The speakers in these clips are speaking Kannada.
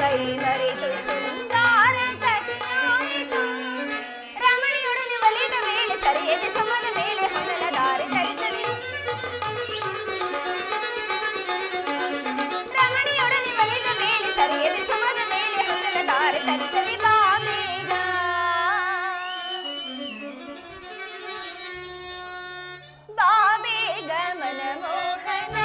ಕೈ ಮರೆತು ಶೃಂಗಾರ ಕಥೆಯಾಯಿತು. ರಮಣಿಯೊಡನೆ ಒಲಿದ ವೇಳೆ ಸರಿಯದೆ ಸಮದ ಮೇಲೆ ಹೊನಲ ದಾರಿ ತರಿಸದೆ. ರಮಣಿಯೊಡನೆ ಒಲಿದ ವೇಳೆ ಸರಿಯದೆ ಸಮದ ಮೇಲೆ ಹೊನಲ ದಾರಿ ತರಿಸದೆ. ಬಾ ಬೇಗ ಬಾ ಬೇಗ ಮನಮೋಹನ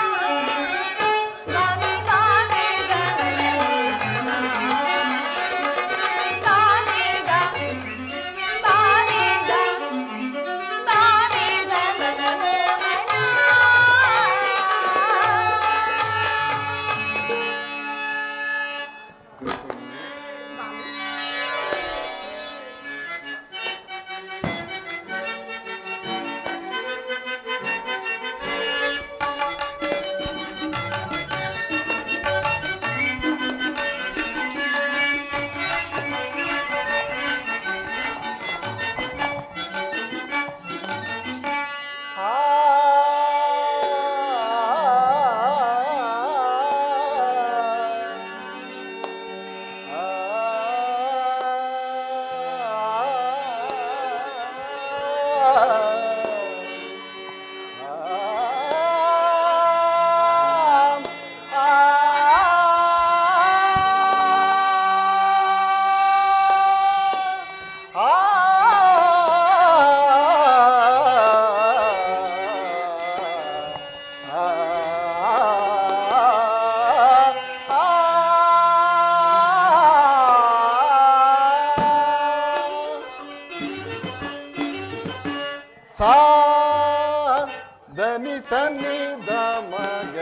ಸಾ ಧನಿ ಸನಿ ದ ಮಗ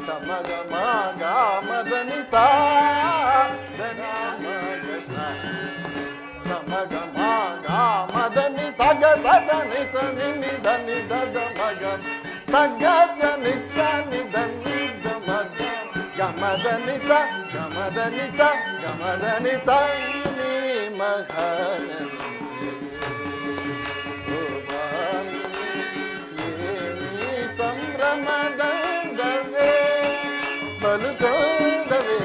ಸಮಗ ಮಗ ಮದನಿ ಸಾ ಧನ ಮಗ ಸಮಗ ಮಗ ಮದನಿ ಸಗ ಸಗನಿ ಸನಿ ಧನಿ ದದ ಮಗ ಸಗ ಧನಿ ಸನಿ ಧನಿ ದ ಮಗ ಗಮದನಿ ಸ ಗಮದನಿ ಸ ಗಮದನಿ ಸ ನಿ ಮಗ ಸಂಭ್ರಮದಂದವೇ ಬಲು ಚಂದವೇ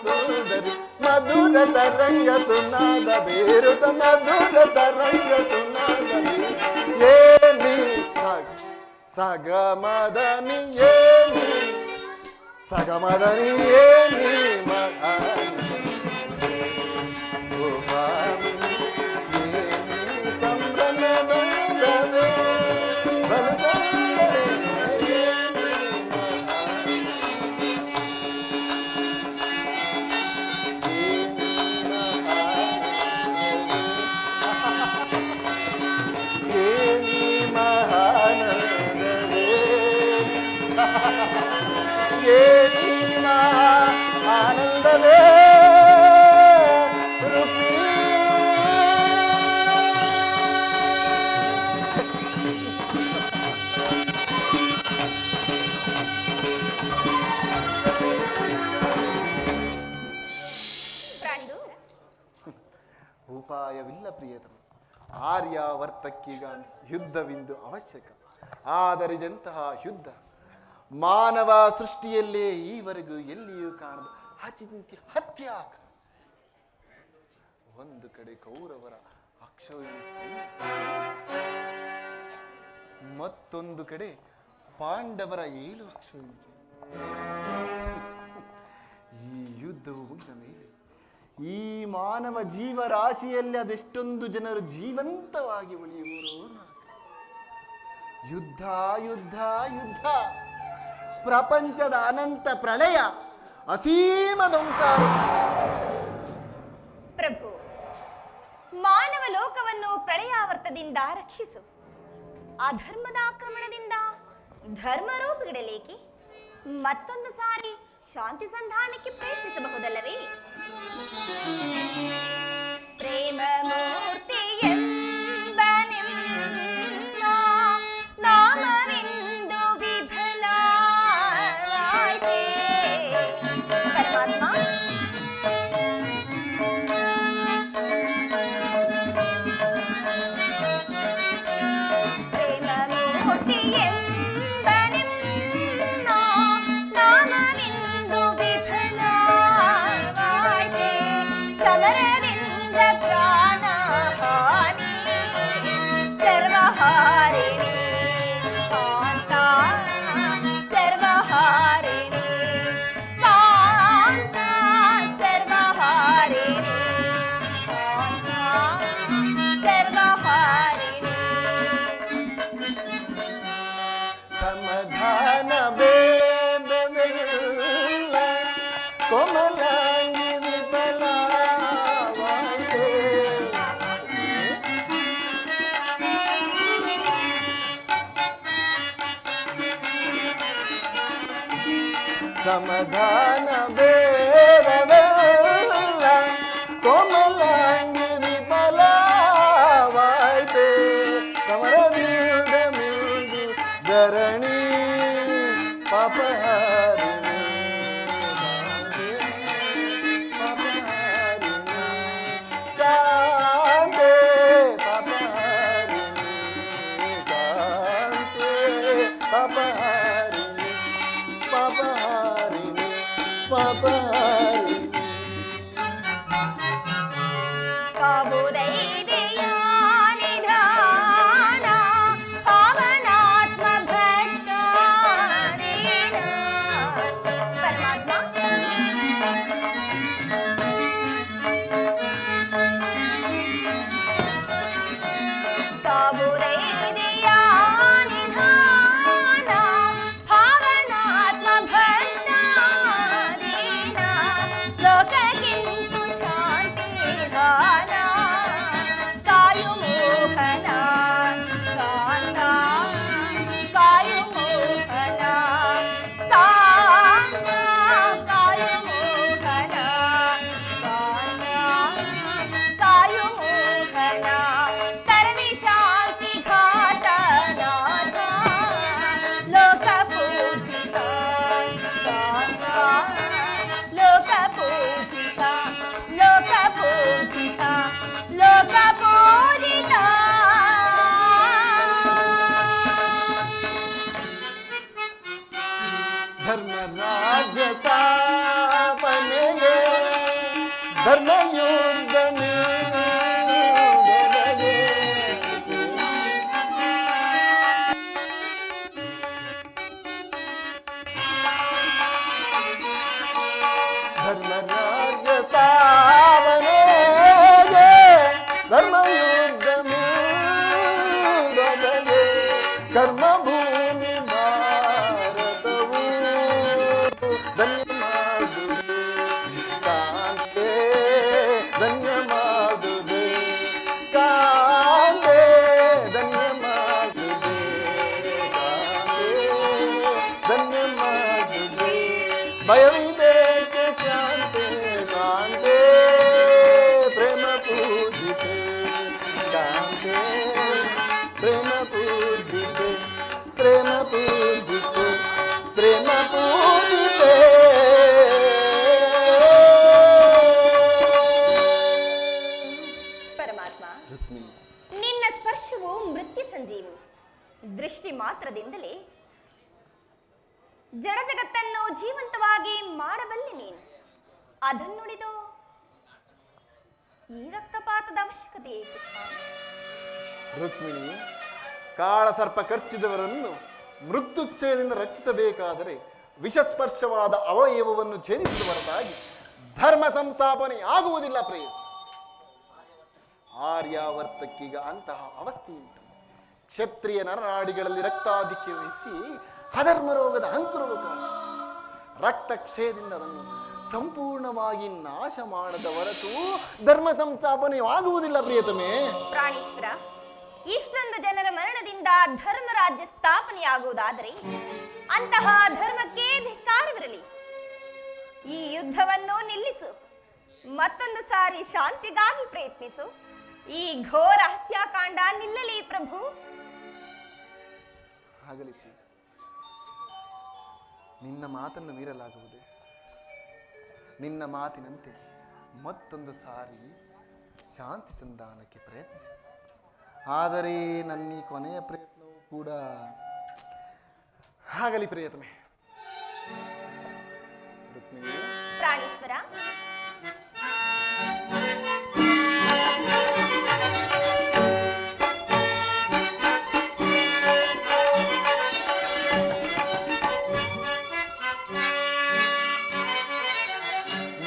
ಸುಂದರಿ ಮಧುರ ತರಂಗ ತುನಾದ ಬೇರುತ ಮಧುರ ತರಂಗ ತುನಾದ ಏನಿ ಸಗಮದನಿ ಏನಿ ಸಗಮದನಿ ಏನಿ ಮದನಿ ಸಂಭ್ರಮದವೇ ಬಲದವೇ ಆನಂದವೇ ರೂಪಿ ಪ್ರಾಂಡು ಉಪಾಯವಿಲ್ಲ ಪ್ರಿಯತಮ. ಆರ್ಯಾವರ್ತಕ್ಕೀಗ ಯುದ್ಧವಿಂದು ಅವಶ್ಯಕ. ಆದರಿದಂತಹ ಯುದ್ಧ ಮಾನವ ಸೃಷ್ಟಿಯಲ್ಲೇ ಈವರೆಗೂ ಎಲ್ಲಿಯೂ ಕಾಣದ ಅಚಿಂತ್ಯ ಹತ್ಯಾಕ. ಒಂದು ಕಡೆ ಕೌರವರ ಅಕ್ಷೋಹಿಣಿ ಸೈನ್ಯ, ಮತ್ತೊಂದು ಕಡೆ ಪಾಂಡವರ 7 ಅಕ್ಷೋಹಿಣಿ ಸೈನ್ಯ. ಈ ಯುದ್ಧವು ಮುಗಿದ ಮೇಲೆ ಈ ಮಾನವ ಜೀವರಾಶಿಯಲ್ಲಿ ಅದೆಷ್ಟೊಂದು ಜನರು ಜೀವಂತವಾಗಿ ಉಳಿಯುವರು. ಯುದ್ಧ ಯುದ್ಧ ಯುದ್ಧ, ಪ್ರಪಂಚದ ಅನಂತ ಪ್ರಳಯ, ಅಸೀಮ ಧ್ವಂಸ. ಪ್ರಭು, ಮಾನವ ಲೋಕವನ್ನು ಪ್ರಳಯಾವರ್ತದಿಂದ ರಕ್ಷಿಸು. ಅಧರ್ಮದ ಆಕ್ರಮಣದಿಂದ ಧರ್ಮರೂಪಗಿಡಲೇಕೆ ಮತ್ತೊಂದು ಸಾರಿ ಶಾಂತಿ ಸಂಧಾನಕ್ಕೆ ಪ್ರಯತ್ನಿಸಬಹುದಲ್ಲವೇ? ಪ್ರೇಮ ಮೂರ್ತಿಯೆಂಬ ನಿಮ್ಮ ನಾಮವೆಂದು ವಿಫಲವಾಯಿತೆ ಪರಮಾತ್ಮ. ಪ್ರೇಮ ಮೂರ್ತಿಯೆಂಬ ನಿಮ್ಮ ನಾಮವೆಂದು ವಿಫಲವಾಯಿತೆ. ಸಮರದಿಂದ ಪ್ರಾಣಹಾನಿ ಸರ್ವಹಾರಿಣಿ ಕಾಂತ, ಸರ್ವಹಾರಿಣಿ ಕಾಂತ, ಸರ್ವಹಾರಿಣಿ ಕಾಂತ, ಸರ್ವಹಾರಿಣಿ. ಸಮಾಧಾನ ಬೇಡವಿಲ್ಲ, ಕೋಮಲಾಂಗಿ ವಿಫಲವಾಯಿತೆ. ಸಮಾಧಾನ ಬೇಡವಿಲ್ಲ, ಕೋಮಲಾಂಗಿ ವಿಫಲವಾಯಿತೆ. ಸಮರದಿಂದ ಮಿಂದು ಧರಣಿ ಪಾಪಹಾರಿಣಿ ಪಾಪಹಾರಿಣಿ ಕಾಂತೆ ಪಾಪಹಾರಿಣಿ ಕಾಂತೆ ಪಾಪಹಾರಿಣಿ ಪಾಪಹಾರಿಣಿ ಪಾಪಹಾರಿಣಿ. ಕಾಬುದೈದೆಯ ನಿಧಾನ ಪಾವನಾತ್ಮ ಭಕ್ತಾನೇನ ಪರಮಾತ್ಮ. ಕಾಬುದೈದೆಯ ನಿಧಾನ ಪಾವನಾತ್ಮ ಭಕ್ತಾನೇನ ಲೋಕಕ್ಕಿಂತು ಶಾಂತಿ ಧಾನ ಕಾಯು ಮೋಹನ ಕಾಂತ, ಕಾಯು ಮೋಹನ ಕಾಂತ, ಕಾಯು ಮೋಹನ ಕಾಂತ, ಕಾಯು ಮೋಹನ ತರಣಿ ಶಾಂತಿ ಘಾತನಾಥ ಲೋಕ ಪೂಜಿತ ಕಾಂತ, ಲೋಕ ಪೂಜಿತ, ಲೋಕ ಪೂಜಿತ, ಲೋಕ ಪೂಜಿತ. ಧರ್ಮರಾಜ್ಯ ಸ್ಥಾಪನೆಗೆ ಧರ್ಮರಾಜ್ಯ ಸ್ಥಾಪನೆಗೆ ಧರ್ಮಯುದ್ಧ ಮೂಲದಗೆ ಕರ್ಮಭೂಮಿ ಭಾರತವು ಧನ್ಯ ಮಾಡುವೆ ಕಾಂತೆ ಧನ್ಯ ಮಾಡುವೆ ಕಾಂತೆ ಧನ್ಯ ಮಾಡುವೆ ಕಾಂತೆ ಧನ್ಯ ಮಾಡುವೆ ಭಯವಿದೆ ಶಾಂತೆ ಕಾಂತೆ ಪ್ರೇಮ ಪೂಜಿತೆ ಕಾಂತೆ ಪ್ರೇಮ ಪೂಜಿತೆ ಪ್ರೇಮ ಪೂಜಿತೆ ಪ್ರೇಮ ಪೂಜಿತೆ ಪರಮಾತ್ಮ, ನಿನ್ನ ಸ್ಪರ್ಶವು ಮೃತ್ಯು ಸಂಜೀವಿ. ದೃಷ್ಟಿ ಮಾತ್ರದಿಂದಲೇ ಜಡ ಜಗತ್ತನ್ನು ಜೀವಂತವಾಗಿ ಮಾಡಬಲ್ಲೆ ನೀನು. ಅದನ್ನುಳಿದು ಈ ರಕ್ತಪಾತದ ಅವಶ್ಯಕತೆ ಏಕೆ ಸ್ವಾಮಿ? ರುಕ್ಮಿಣಿ, ಕಾಳಸರ್ಪ ಕಚ್ಚಿದವರನ್ನು ಮೃತ್ಯುಚ್ಛಯದಿಂದ ರಕ್ಷಿಸಬೇಕಾದರೆ ವಿಷಸ್ಪರ್ಶವಾದ ಅವಯವವನ್ನು ಛೇದಿಸಿದ ಹೊರತಾಗಿ ಧರ್ಮ ಸಂಸ್ಥಾಪನೆ ಆಗುವುದಿಲ್ಲ ಪ್ರಿಯ. ಆರ್ಯಾವರ್ತಕ್ಕೀಗ ಅಂತಹ ಅವಸ್ಥೆ ಉಂಟು. ಕ್ಷತ್ರಿಯ ನರನಾಡಿಗಳಲ್ಲಿ ರಕ್ತಾಧಿಕ್ಯವು ಹೆಚ್ಚಿ ಅಧರ್ಮ ರೋಗದ ಅಂಕುರವು ಕಾಣ. ರಕ್ತಕ್ಷಯದಿಂದ ಅದನ್ನು ಸಂಪೂರ್ಣವಾಗಿ ನಾಶ ಮಾಡದ ಹೊರತು ಧರ್ಮ ಸಂಸ್ಥಾಪನೆಯಾಗುವುದಿಲ್ಲ ಪ್ರಿಯತಮೇ. ಪ್ರಾಣೇಶ್ವರ, ಇಷ್ಟೊಂದು ಜನರ ಮರಣದಿಂದ ಧರ್ಮರಾಜ್ಯ ಸ್ಥಾಪನೆಯಾಗುವುದಾದರೆ ಅಂತಹ ಧರ್ಮಕ್ಕೆ ಧಿಕ್ಕಾರವಿರಲಿ. ಈ ಯುದ್ಧವನ್ನು ನಿಲ್ಲಿಸು. ಮತ್ತೊಂದು ಸಾರಿ ಶಾಂತಿಗಾಗಿ ಪ್ರಯತ್ನಿಸು. ಈ ಘೋರ ಹತ್ಯಾಕಾಂಡ ನಿಲ್ಲಲಿ ಪ್ರಭು. ಆಗಲಿ ಪ್ರಿಯ, ನಿನ್ನ ಮಾತನ್ನು ಮೀರಲಾಗುವುದೇ? ನಿನ್ನ ಮಾತಿನಂತೆ ಮತ್ತೊಂದು ಸಾರಿ ಶಾಂತಿ ಸಂಧಾನಕ್ಕೆ ಪ್ರಯತ್ನಿಸಿ. ಆದರೆ ನನ್ನ ಈ ಕೊನೆಯ ಪ್ರಯತ್ನವೂ ಕೂಡ ಆಗಲಿ ಪ್ರಿಯತಮೆ. ರುಕ್ಮಿಣಿ, ಪ್ರಾಣೇಶ್ವರ,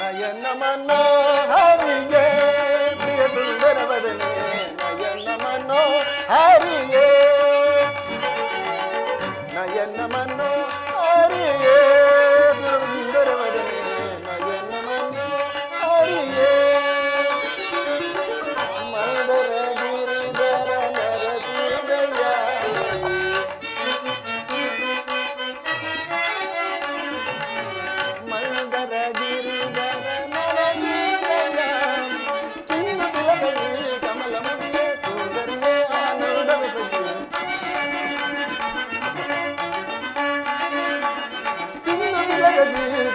ನಯನ ಮನೋಹರಿಯೇ ಪ್ರಿಯ ಸುಂದರ ವದನೆ, ನಯನ ಮನೋಹರಿಯೇ ನಯನ ಮನೋಹರಿಯೇ ಸುಂದರ ವದನೆ, ನಯನ ಮನೋಹರಿಯೇ ಮಂದರ ಗಿರಿಧರ ನರಸಿಂಹಯ್ಯ ಮಂದರ ಗಿರಿಧರ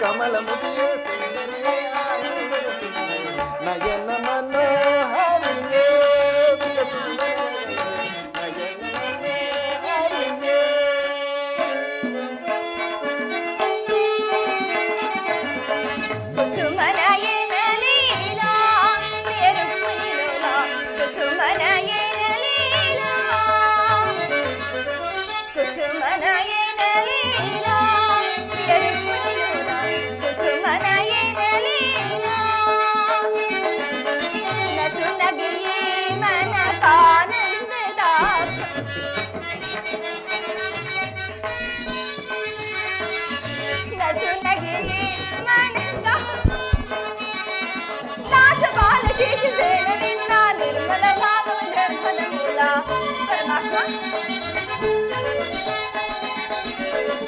ಕಮಲ ಮುಗಿಯ ನಯನ ಮನೋಹರಿಯೇ ನಯನ ಮನೋಹರಿಯೇ ಕುಸುಮನಯನ ಲೀಲಾ ರುಕ್ಮಿಣೀಲಾ, ಕುಸುಮನಯನ ಲೀಲಾ, ಕುಸುಮನಯನ ಲೀಲಾ ರುಕ್ಮಿಣೀಲಾ, ಕುಸುಮನಯನ ಲೀಲಾ. ನಸು ನಗಿಯೇ ಮನ ಕಾನಂದದ ನಸು ನಗಿಯೇ ಮನ ದಾಸ ಬಾಲ ಶೇಷ ಸೇನನಿಂದ ನಿರ್ಮಲ ಭಾಗವ ಧರ್ಮದ ಮೂಲ. ಪರಮಾತ್ಮ,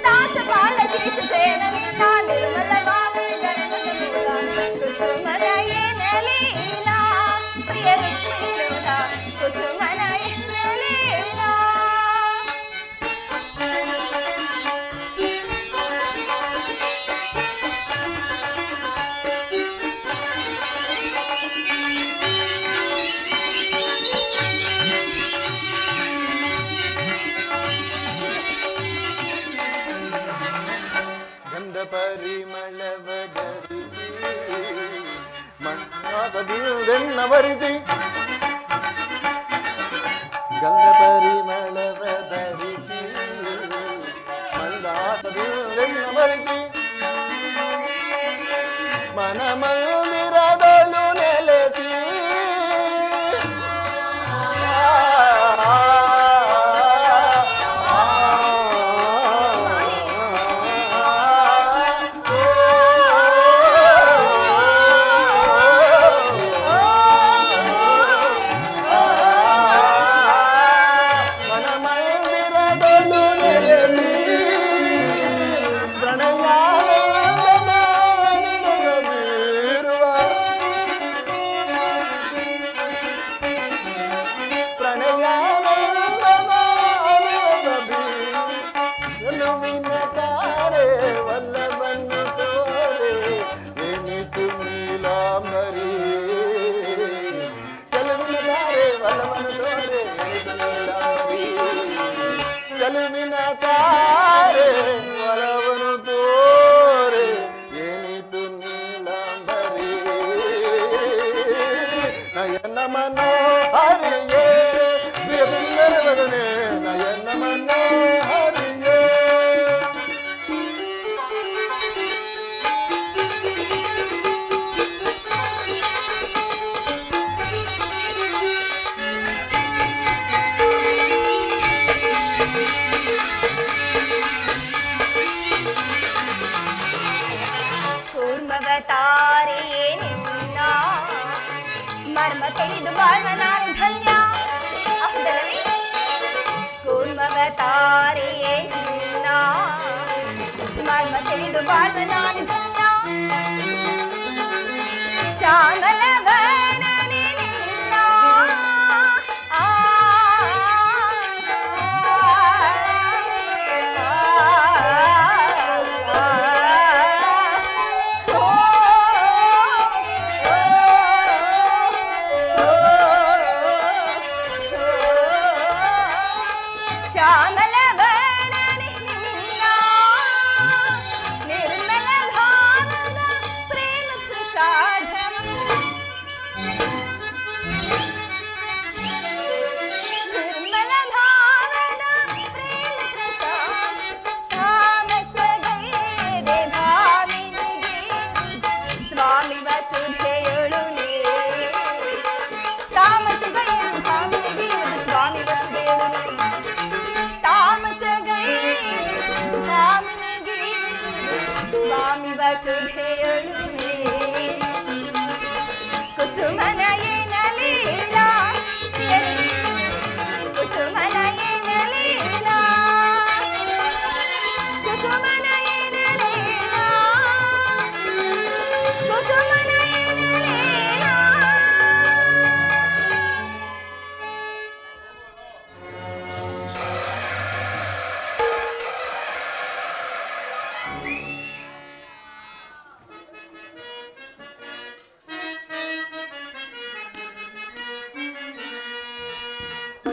ದಾಸ ಬಾಲ ಶೇಷ ಸೇನನಿಂದ ನಿರ್ಮಲ ಭಾಗವ ಧರ್ಮದ ಮೂಲ. ಕುಸುಮನಯನ ಲೀಲಾ ಪ್ರಿಯ ರುಕ್ಮಿಣೀಲಾ, ಕುಸುಮನಯನ ಲೀಲಾ. ಬೆನ್ನವರಿಸಿ ಗಂಧ ಪರಿಮಳವ ಧರಿಸಿ ಮಂದಾಸದಿ ಬೆನ್ನವರಿಸಿ ಮನ ಮಂದಿರದಲು ನೆಲೆಸಿ ಚಲುವಿನ ತಾರೆ ಒಲವನು ತೋರೆ ಏನಿತು ನೀಲಂಬರಿ ನಯನ ಮನೋಹರಿಯೇ ಪ್ರಿಯಸುಂದರವದನೆ ನಯನ ಮನೋಹರಿಯೇ ತಾರೆಯೇ ನಿನ್ನ ಮರ್ಮ ತಿಳಿದು ಬಾಳ್ವ ನಾನು ಧನ್ಯ ಅಹದಲವೇ ಕೂರ್ಮವ ತಾರೆಯೇ ನಿನ್ನ ಮರ್ಮ ತಿಳಿದು ಬಾಳ್ವ ನಾನು ಧನ್ಯ ಶ್ಯಾಮಲ ವರ್ಣನೆ ನಿನ್ನ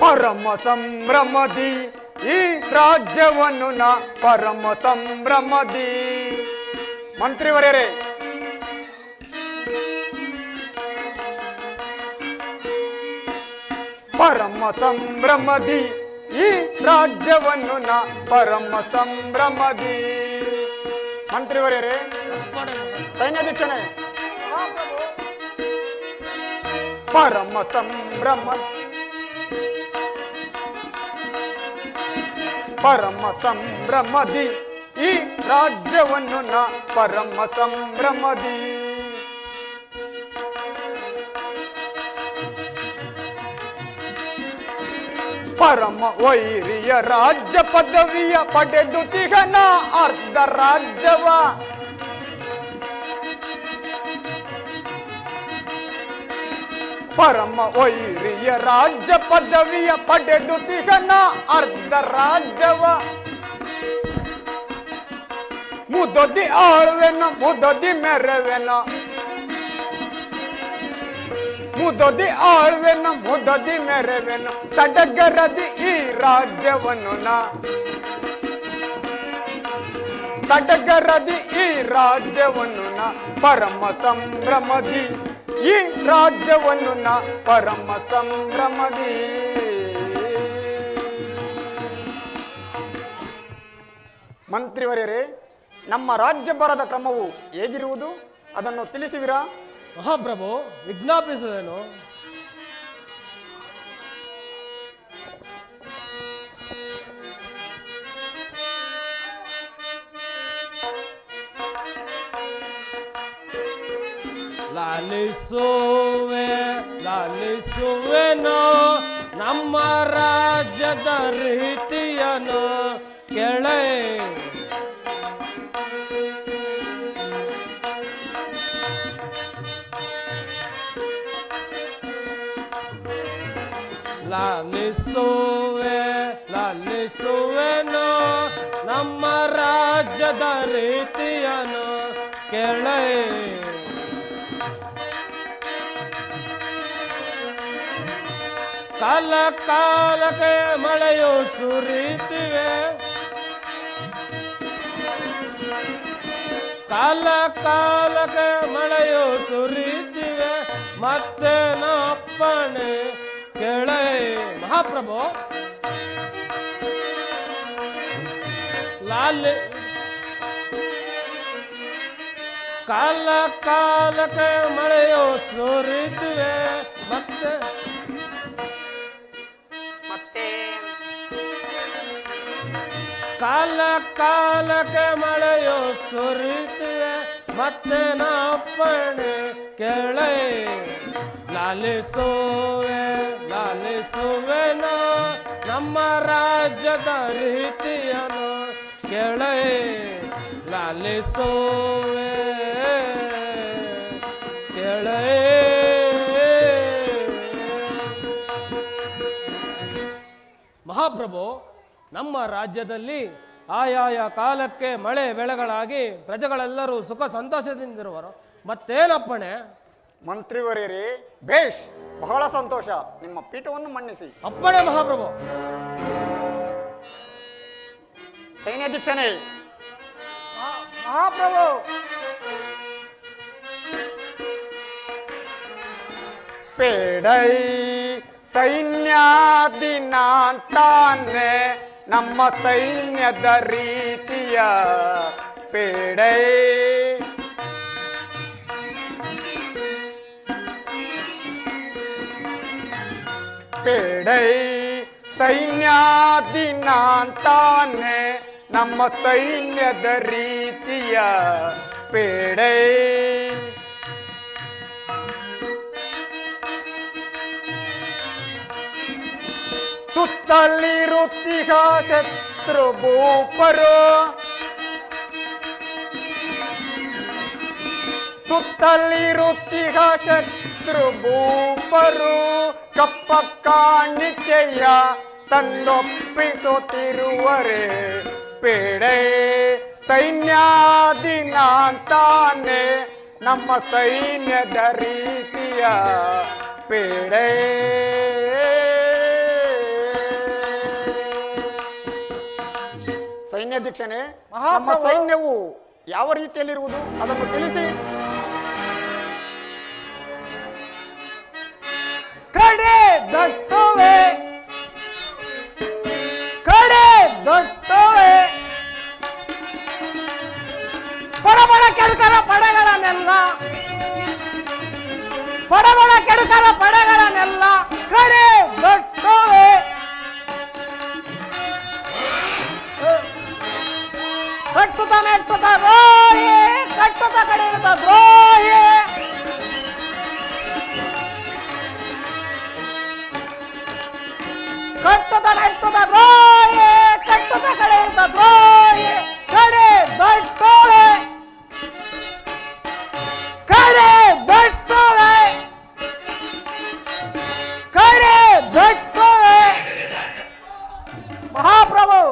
ಪರಮ ಸಂಭ್ರಮದಿ ಈ ರಾಜ್ಯವನ್ನು ನಾ ಪರಮ ಸಂಭ್ರಮದಿ ಮಂತ್ರಿವರ್ಯರೇ ಪರಮ ಸಂಭ್ರಮದಿ ಈ ರಾಜ್ಯವನ್ನು ನಾ ಪರಮ ಸಂಭ್ರಮದಿ ಮಂತ್ರಿವರ್ಯರೇ ಸೈನ್ಯಾಧ್ಯಕ್ಷನೇ ಪರಮ ಸಂಭ್ರಮ ಪರಮ ಸಂಭ್ರಮದಿ ಈ ರಾಜ್ಯವನ್ನು ನಾ ಪರಮ ಸಂಭ್ರಮದಿ ಪರಮ ವೈರಿಯ ರಾಜ್ಯ ಪದವಿಯ ಪಡೆದು ತಿಗನ ಅರ್ಧ ರಾಜ್ಯವ ಪರಮ ವೈರಿಯ ರಾಜ್ಯ ಪದವಿಯ ಪಡೆದು ತಿಗನ ಅರ್ಧ ರಾಜ್ಯವ ಮುದದಿ ಆಳ್ವೆನ ಮುದದಿ ಮೆರವೆನ ಮುದದಿ ಆಳ್ವೆನ ಮುದದಿ ಮೆರವೆನ ಸಡಗರದಿ ಈ ರಾಜ್ಯವನ್ನು ನಾ ಸಡಗರದಿ ಈ ರಾಜ್ಯವನ್ನು ನಾ ಪರಮ ಸಂಭ್ರಮದಿ ಈ ರಾಜ್ಯವನ್ನು ನಾ ಪರಮ ಸಂಭ್ರಮದಿ. ಮಂತ್ರಿವರ್ಯರೇ, ನಮ್ಮ ರಾಜ್ಯ ಬರದ ಕ್ರಮವು ಹೇಗಿರುವುದು ಅದನ್ನು ತಿಳಿಸುವಿರಾ? ಮಹಾಪ್ರಭು, ವಿಜ್ಞಾಪಿಸುವೇನು? ಲಾಲಿಸುವೆನೋ ನಮ್ಮ ರಾಜ್ಯದ ರೀತಿಯನು ಕೆಳೆ. ಲಾಲಿಸುವೆನೋ ನಮ್ಮ ರಾಜ್ಯದ ರೀತಿಯನು ಕೆಳೆ. ಕಾಲ ಕಾಲಕ್ಕೆ ಮಳೆಯು ಸುರಿತಿವೆ, ಕಾಲ ಕಾಲಕ್ಕೆ ಮಳೆಯು ಸುರಿತಿವೆ, ಮತ್ತೆ ನಪ್ಪಣೆ ಕೆಳೆ. ಮಹಾಪ್ರಭು, ಕಾಲ ಕಾಲಕ್ಕೆ ಮಳೆಯು ಸುರಿತಿವೆ, ಮತ್ತೆ ಕಾಲ ಕಾಲಕ್ಕೆ ಮಳೆಯು ಸುರಿತಿವೆ, ಮತ್ತೆ ನಪ್ಪಣೆ ಕೆಳೆ. ಲಾಲಿಸುವೆನೋ ನಮ್ಮ ರಾಜ್ಯದ ರೀತಿಯನು ಕೆಳೆ. ಲಾಲಿಸುವೆ ಕೆಳೆ. ಮಹಾಪ್ರಭು, ನಮ್ಮ ರಾಜ್ಯದಲ್ಲಿ ಆಯಾಯ ಕಾಲಕ್ಕೆ ಮಳೆ ಬೆಳೆಗಳಾಗಿ ಪ್ರಜೆಗಳೆಲ್ಲರೂ ಸುಖ ಸಂತೋಷದಿಂದಿರುವರು. ಮತ್ತೇನಪ್ಪಣೆ? ಮಂತ್ರಿವರ್ಯರೇ, ಬೇಷ್, ಬಹಳ ಸಂತೋಷ. ನಿಮ್ಮ ಪೀಠವನ್ನು ಮನ್ನಿಸಿ. ಅಪ್ಪಣೆ ಮಹಾಪ್ರಭು. ಸೈನ್ಯಾಧ್ಯಕ್ಷನೇ. ಮಹಾಪ್ರಭು, ಪೇಡೈ ಸೈನ್ಯಾದಿನಾಂತಾನೆ ನಮ್ಮ ಸೈನ್ಯದ ರೀತಿಯ ಪೇಡೈ. ಪೇಡೈ ಸೈನ್ಯಾದಿನಾಂತಾನೆ ನಮ್ಮ ಸೈನ್ಯದ ರೀತಿಯ ಪೇಡೈ. ಸುತ್ತಲಿರುತ್ತಿಹ ಶತ್ರು ಭೂಪರು, ಸುತ್ತಲಿರುತ್ತಿಹ ಶತ್ರು ಭೂಪರು, ಕಪ್ಪ ಕಾಣಿಕೆಯ ತಂದೊಪ್ಪಿಸುತ್ತಿರುವರೆ ಪೇಡೆ. ಸೈನ್ಯಾದಿನಾಂತಾನೆ ನಮ್ಮ ಸೈನ್ಯದ ರೀತಿಯ ಪೇಡೆ. ಸೈನ್ಯಾಧ್ಯಕ್ಷನೇ, ನಮ್ಮ ಸೈನ್ಯವು ಯಾವ ರೀತಿಯಲ್ಲಿರುವುದು ಅದನ್ನು ತಿಳಿಸಿ. ಕಡೆ ದಟ್ಟುವೆ, ಕಡೆ ದಟ್ಟುವೆ, ಪಡಬಡ ಕೆಡುಕರ ಪಡೆಗಳನ್ನೆಲ್ಲ, ಪಡಬಡ ಕೆಡುಕರ ಪಡೆಗಳನ್ನೆಲ್ಲ ಕಡೆ ದಟ್ಟುವೆ. ಕಟ್ಟುತ್ತ ನೆಟ್ಟುತ್ತ ದ್ರೋಹಿ, ಕಟ್ಟುತ್ತ ಕಡೆಯುತ್ತ ದ್ರೋಹಿ, ಕಟ್ಟುತ್ತ ನೆಟ್ಟುತ್ತ ದ್ರೋಹಿ, ಕಟ್ಟುತ್ತ ಕಡೆಯುತ್ತ ದ್ರೋಹಿ, ಕಡೆ ದಟ್ಟುವೆ, ಕಡೆ ದಟ್ಟುವೆ, ಕಡೆ ದಟ್ಟುವೆ. ಮಹಾಪ್ರಭು,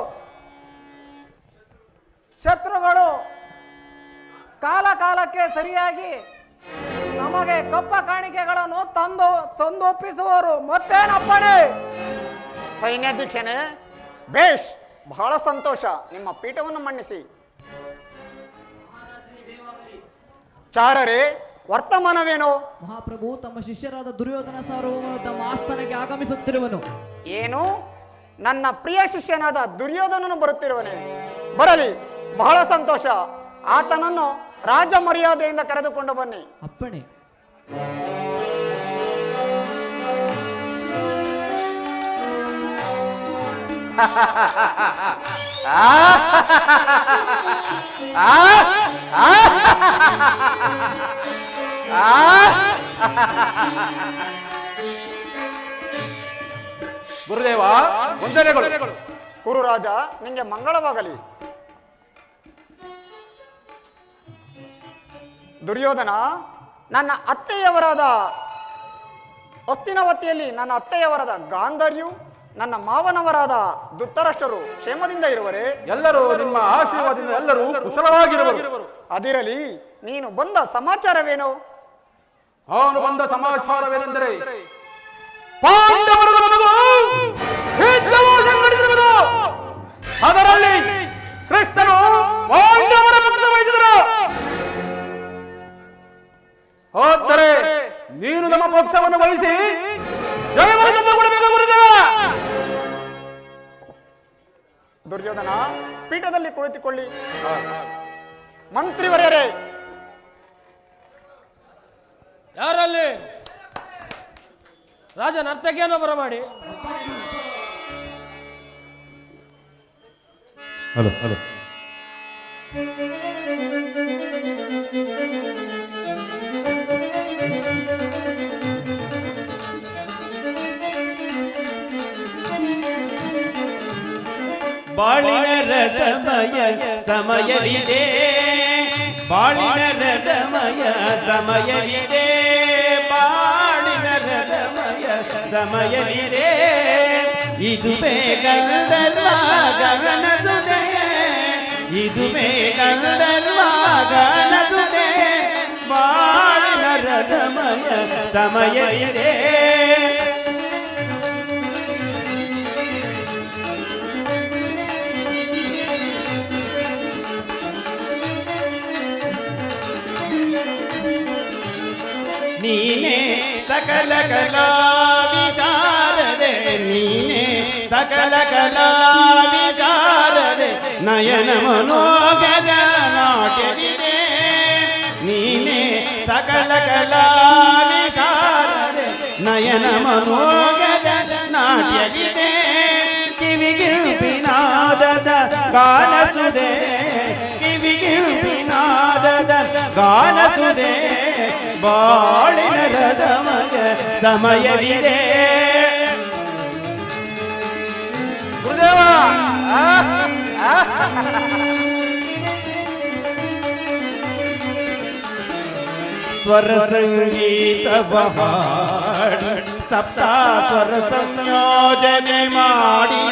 ಶತ್ರುಗಳು ಕಾಲ ಕಾಲಕ್ಕೆ ಸರಿಯಾಗಿ ನಮಗೆ ಕಪ್ಪ ಕಾಣಿಕೆಗಳನ್ನು ತಂದೊಪ್ಪಿಸುವರು. ಮತ್ತೇನಪ್ಪಣೆ? ಸೈನ್ಯಾಧ್ಯಕ್ಷನೇ, ಬೇಷ್, ಬಹಳ ಸಂತೋಷ. ನಿಮ್ಮ ಪೀಠವನ್ನು ಮನ್ನಿಸಿ. ಚಾರರೇ, ವರ್ತಮಾನವೇನು? ಮಹಾಪ್ರಭು ತಮ್ಮ ಶಿಷ್ಯರಾದ ದುರ್ಯೋಧನ ಸಾರ್ವಭೌಮನು ತಮ್ಮ ಆಸ್ಥಾನಕ್ಕೆ ಆಗಮಿಸುತ್ತಿರುವನು. ಏನು? ನನ್ನ ಪ್ರಿಯ ಶಿಷ್ಯನಾದ ದುರ್ಯೋಧನನು ಬರುತ್ತಿರುವನೆ? ಬರಲಿ, ಬಹಳ ಸಂತೋಷ. ಆತನನ್ನು ರಾಜ ಮರ್ಯಾದೆಯಿಂದ ಕರೆದುಕೊಂಡು ಬನ್ನಿ. ಅಪ್ಪಣೆ. ಗುರುದೇವ, ವಂದನೆಗಳು. ಕುರುರಾಜ, ನಿಂಗೆ ಮಂಗಳವಾಗಲಿ. ದುರ್ಯೋಧನ, ನನ್ನ ಅತ್ತೆಯವರಾದ ಹಸ್ತಿನವತಿಯಲ್ಲಿ ನನ್ನ ಅತ್ತೆಯವರಾದ ಗಾಂಧಾರ್ಯು, ನನ್ನ ಮಾವನವರಾದ ಧೃತರಾಷ್ಟ್ರರು ಕ್ಷೇಮದಿಂದ ಇರುವರೆ? ಎಲ್ಲರೂ ನಿಮ್ಮ ಆಶೀರ್ವಾದದಿಂದ ಎಲ್ಲರೂ ಕುಶಲವಾಗಿರುವರು. ಅದಿರಲಿ, ನೀನು ಬಂದ ಸಮಾಚಾರವೇನು? ಅವನು ಬಂದ ಸಮಾಚಾರವೇನೆಂದರೆ ಪಾಂಡವರು ನಮಗೂ ಯುದ್ಧವು ಸಂಘಟಿಸಿರುವುದು. ಅದರಲ್ಲಿ ಕೃಷ್ಣನು ಪಾಂಡವರ ಪಕ್ಷ ವಹಿಸಿದರು. ಹೋದರೆ ನೀನು ನಮ್ಮ ಪಕ್ಷವನ್ನು ವಹಿಸಿ ಜಯವನ್ನು ತಂದುಕೊಡಬೇಕು ಗುರುದೇವ. ದುರ್ಯೋಧನ, ಪೀಠದಲ್ಲಿ ಕುಳಿತುಕೊಳ್ಳಿ. ಮಂತ್ರಿವರ್ಯರೇ, ಯಾರಲ್ಲಿ ರಾಜ ನರ್ತಕಿಯನ್ನು ಬರಮಾಡಿ. Hello hello. ಬಾಳಿನ ರಸಮಯ ಸಮಯವಿದೆ, ಬಾಳಿನ ರಸಮಯ ಸಮಯವಿದೆ, ಬಾಳಿನ ರಸಮಯ ಸಮಯವಿದೆ. ಇದು ಬೇಗನಸುದೆ, ಇದು ಬೇಗನಸುದೆ, ಬಾಳಿನ ರಸಮಯ ಸಮಯವಿದೆ. ನೀನೇ ಸಕಲ ಕಲಾ ವಿಚಾರದೆ, ನೀನೇ ಸಕಲ ಕಲಾ ವಿಚಾರದೆ, ನಯನ ಮನೋಗದ ನಾಟ್ಯವಿದೆ. ನೀನೇ ಸಕಲ ಕಲಾ ವಿಚಾರದೆ, ನಯನ ಮನೋಗದ ನಾಟ್ಯವಿದೆ. ಕಿವಿಗಿರುಪಿನಾದದ ಗಾನಸುದೆ, ಕಿವಿಗಿರುಪಿನಾದದ ಗಾನಸುದೆ, ಬಾಳಿನ ರಸಮಯ ಸಮಯವಿದೆ. ಗುರುದೇವ, ಸ್ವರ ಸಂಗೀತವ ಹಾಡಿ ಸಪ್ತಾ ಸ್ವರ ಸಂಯೋಜನೆ ಮಾಡಿ,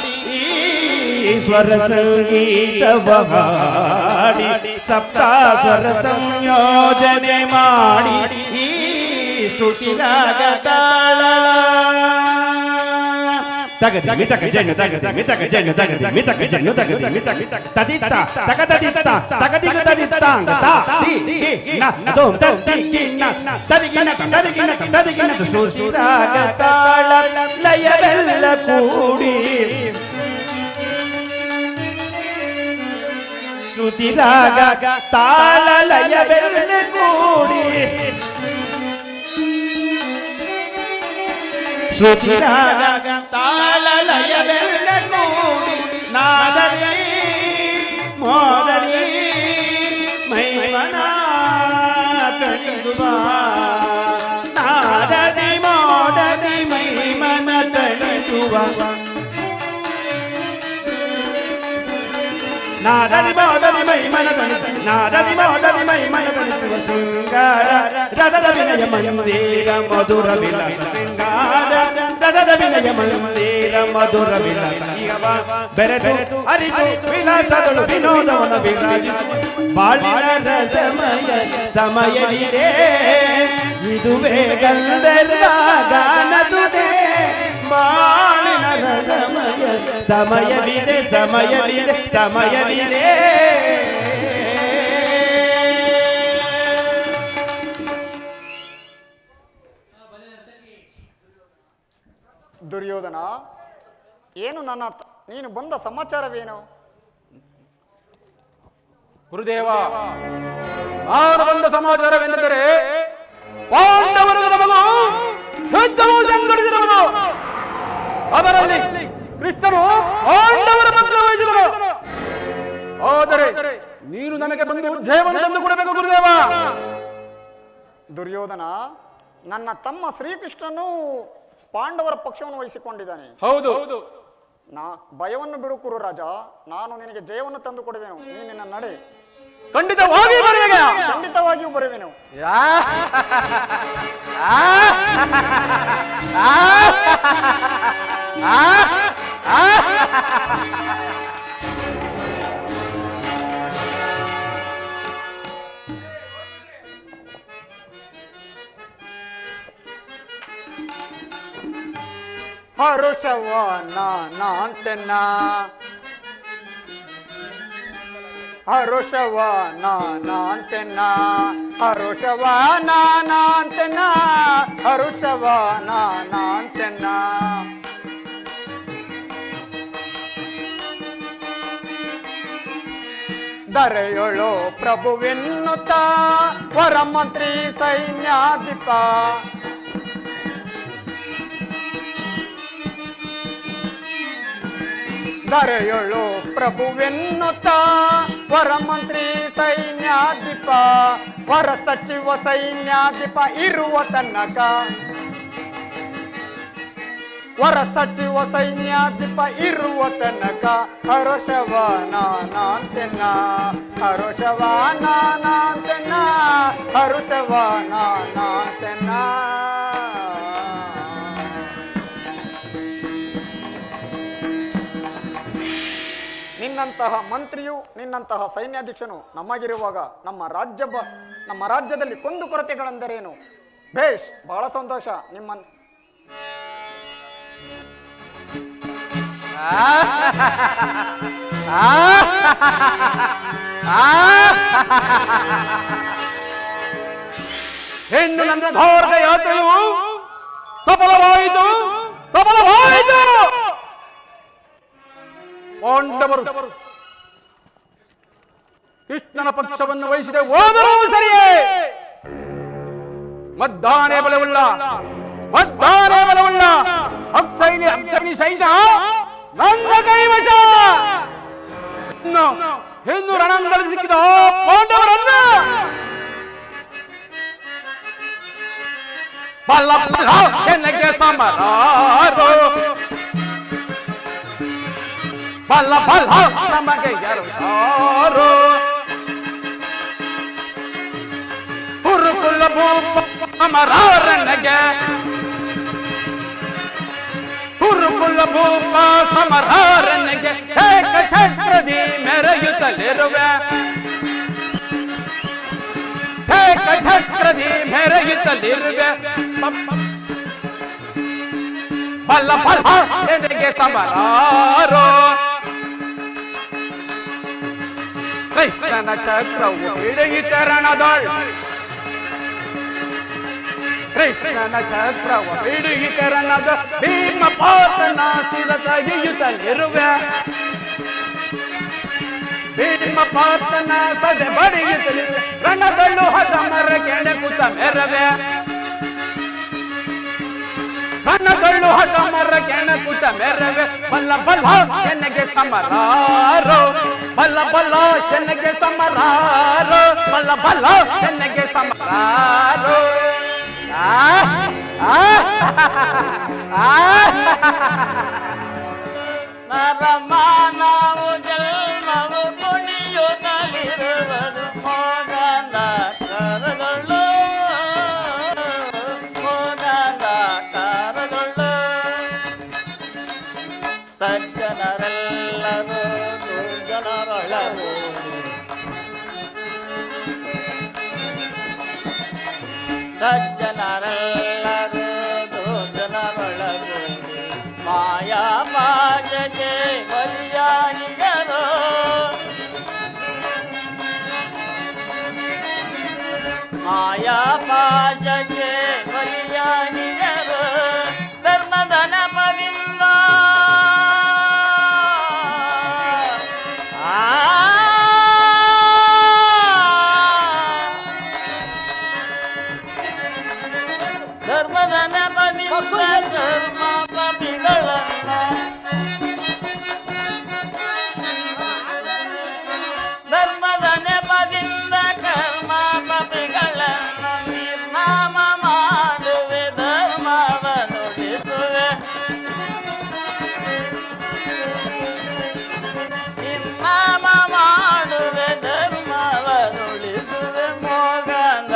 ಸ್ವರ ಸಂಗೀತವ ಹಾಡಿ ಸಪ್ತಾ ಸ್ವರ ಸಂಯೋಜನೆ ಮಾಡಿ, ಸ್ತುತಿ ರಾಗ ತಾಳ ತಗದಿ ಮಿತಕ ಜನು ತಗದಿ ಮಿತಕ ಜನು ತಗದಿ ಮಿತಕ ಜನು ತಗದಿ ಮಿತಕ ತದಿತ್ತ ತಗದಿತ್ತ ತಗದಿನ ತದಿತ್ತಾಂಗ ತಾ ದಿ ನ ದೋಂ ತದಿಗಿನ ತದಿಗಿನ ತದಿಗಿನ ತದಿಗಿನ ಸ್ತುತಿ ರಾಗ ತಾಳ ಲಯವೆಲ್ಲ ಕೂಡಿ, ಸ್ತುತಿ ರಾಗ ತಾಳ ಲಯವೆಲ್ಲ ಕೂಡಿ, ಶ್ರುತಿ ರಾಗ ತಾಳ ಲಯವೆಲ್ಲ ಕೂಡಿ, ನಾದರಿ ಮೋದರಿ ಮೈಮನ ತಣಿಸುವ, ನಾದರಿ ಮೋದರಿ ಮೈಮನ ತಣಿಸುವ, ನಾದರಿ ಮೋದರಿ ಮೈಮನ ತಣಿಸುವ, ನಾದರಿ ಮೋದರಿ ಮೈಮನ ತಣಿಸುವ ಶೃಂಗಾರ ರಸದ ವಿನಯ ಮಂದಿರ ಮಧುರ ವಿಲಾಸ, ಶೃಂಗಾರ ರಸದ ವಿನಯ ಮಂದಿರ ಮಧುರ ವಿಲಾಸ, ಬೆರೆತು ಅರಿತು ವಿಲಾಸಗಳು ವಿನೋದವನ ವಿರಾಜಿಸುವ, ಬಾಳಿನ ರಸಮಯ ಸಮಯವಿದೆ. ಇದುವೇ ಗಂಧರ್ವ ಗಾನಸುದೆ, ಬಾಳಿನ ರಸಮಯ ಸಮಯವಿದೆ, ಸಮಯವಿದೆ, ಸಮಯವಿದೆ. ದುರ್ಯೋಧನ, ಏನು ನೀನು ಬಂದ ಸಮಾಚಾರವೇನು? ಗುರುದೇವ, ನಾನು ಬಂದ ಸಮಾಚಾರವೆಂದರೆ ಪಾಂಡವರ ಮಗನು ಯುದ್ಧವು ಸಂಘಟಿಸಿರುವುದು. ಅದರಲ್ಲಿ ಕೃಷ್ಣನು ಪಾಂಡವರ ಪಕ್ಷ ವಹಿಸಿದನು. ಆದರೆ ನೀನು ನಮಗೆ ಬಂದು ಜಯವನ್ನು ತಂದು ಕೊಡಬೇಕು ಗುರುದೇವ. ದುರ್ಯೋಧನ, ನನ್ನ ತಮ್ಮ ಶ್ರೀಕೃಷ್ಣನು ಪಾಂಡವರ ಪಕ್ಷವನ್ನು ವಹಿಸಿಕೊಂಡಿದ್ದಾನೆ. ಹೌದು. ಭಯವನ್ನು ಬಿಡು ಕುರು ರಾಜ, ನಾನು ನಿನಗೆ ಜಯವನ್ನು ತಂದು ಕೊಡುವೆನು. ನಿನ್ನ ನಡೆ. ಖಂಡಿತವಾಗಿ ಬರುವೆನು. ಖಂಡಿತವಾಗಿಯೂ ಬರುವೆನು. ಹರುಷವ ನಾಂತೆನ್ನ, ಹರುಷವ ನಾಂತೆನ್ನ, ಹರುಷವ ನಾಂತೆನ್ನ, ಹರುಷವ ನಾಂತೆನ್ನ. ದರೆಯೊಳು ಪ್ರಭುವೆನ್ನುತ್ತ ವರಮಂತ್ರಿ ಸೈನ್ಯಾಧಿಪ, ದರೆಯೊಳು ಪ್ರಭುವೆನ್ನುತ್ತ ವರಮಂತ್ರಿ ಸೈನ್ಯಾಧಿಪ, ವರ ಸಚಿವ ಸೈನ್ಯಾಧಿಪ ಇರುವ ತನಕ, ವರ ಸಚಿವ ಸೈನ್ಯಾಧಿಪ ಇರುವ ತನಕ ಹರುಷವ ನಾಂತೆನ್ನ, ಹರುಷವ ನಾಂತೆನ್ನ, ಹರುಷವ ನಾಂತೆನ್ನ. ನಿನ್ನಂತಹ ಮಂತ್ರಿಯು ನಿನ್ನಂತಹ ಸೈನ್ಯಾಧ್ಯಕ್ಷನು ನಮಗಿರುವಾಗ ನಮ್ಮ ರಾಜ್ಯದಲ್ಲಿ ಕುಂದುಕೊರತೆಗಳೆಂದರೇನು? ಬೇಷ್, ಬಹಳ ಸಂತೋಷ. ಹೆಣ್ಣು ನನ್ನ ಧಾರ್ಗ ಯಾತ್ರೆಯು ಸಫಲವಾಯಿತು. ಪಾಂಡವರು ಕೃಷ್ಣನ ಪಕ್ಷವನ್ನು ವಹಿಸಿದೆ ಹೋದರೂ ಸರಿಯೇ. ಮದ್ದಾನೆ ಬಲವುಳ್ಳ ಅಕ್ಷೈನಿ ಸೈನ್ಯ ನನ್ನ ಕೈವಶ. ಹೆಣ್ಣು ರಣಂಗಳಲ್ಲಿ ಸಿಕ್ಕಿದ ಪಾಂಡವರನ್ನ ನನಗೆ ಸಮರಾರು, ಬಲ್ಲ ನಮಗೆ ಯಾರು, ಹುರುಕುಲ ಸಮರಾರನಿಗೆ, ಹುರುಕುಲ ಭೂಪ ಸಮರಾರನಿಗೆ ಛತ್ರದಿ ಮೆರೆಯುತ್ತಲಿರುವೆ, ಛತ್ರದಿ ಮೆರೆಯುತ್ತಲಿರುವೆ. ಬಲ್ಲ ನನಗೆ ಸಮರಾರು, ಕೃಷ್ಣನ ಚಕ್ರವು ಹಿಡಿಯಿತರಣದೊಳ್, ಕೃಷ್ಣನ ಚಕ್ರವು ಹಿಡಿಯಿತರಣದ ಭೀಮ ಪಾತನ ಶಿರ ತೆಗೆಯುತ್ತಲಿರುವೆ, ಭೀಮ ಪಾತನ ಸದೆ ಬಡಿಯುತ್ತಲಿರುವೆ. ರಣದಲ್ಲೂ ಹಸಮರ ಕೆಣಕುತ್ತ ಮೆರವೆ, ರಣದಲ್ಲೂ ಹಸಮರ ಕೆಣಕುತ್ತ ಮೆರವೆ. ಬಲ್ಲ ಎನ್ನಗೆ ಸಮರಾರು, ಬಲ್ಲ ಎನ್ನಗೆ ಸಮರಾರು, ಬಲ್ಲ ಎನ್ನಗೆ ಸಮರಾರು. ನರಮಾನವು ಜನ್ಮವು ಕುಣಿಯುತ್ತಲಿರುವುದು ಮೋದದ ಕರಗಳು, ಮೋದದ ಕರಗಳು. ಸಜ್ಜನರೆಲ್ಲರೂ ದುರ್ಜನರೊಳಗೂ, ಸಜ್ಜನರೆಲ್ಲರೂ ದುರ್ಜನರೊಳಗೂ. ಮಾಯಾ ಮಾಯಗೆ ಬಲಿಯಾಗಿಯರು, ಮಾಯಾ ಮಾಯಗೆ ಬಲಿಯಾಗಿಯರು. ಧರ್ಮದ ನಮಗ ಧರ್ಮ ಪಾಪಿಗಳನ್ನ ಧರ್ಮದ ನೆಪದಿಂದ ಕರ್ಮ ಪಾಪಿಗಳನ್ನ ನಿರ್ನಾಮ ಮಾಡುವೆ ಧರ್ಮವ ನುಡಿಸುವೆ ನಿರ್ನಾಮ ಮಾಡುವೆ ಧರ್ಮವ ನುಡಿಸುವೆ ಮೋಗಂದ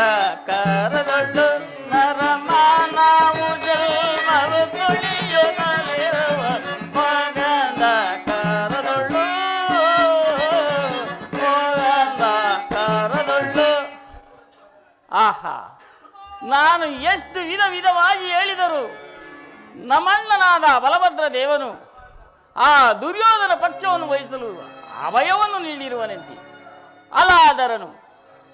ಕರದೊಳ್ಳು ನರಮಾನವು ಜನ್ಮವು ಸುಳಿಯುತ್ತಲಿರುವ ಮೋಗಂದ ಕರದೊಳ್ಳು ಮೋಗಂದ ಕರದೊಳ್ಳು. ಆಹಾ, ನಾನು ಎಷ್ಟು ವಿಧ ವಿಧವಾಗಿ ಹೇಳಿದರು ನಮ್ಮಣ್ಣನಾದ ಬಲಭದ್ರ ದೇವನು ಆ ದುರ್ಯೋಧನ ಪಕ್ಷವನ್ನು ವಹಿಸಲು ಅಭಯವನ್ನು ನೀಡಿರುವನೆಂತೆ ಅಲಾದರನು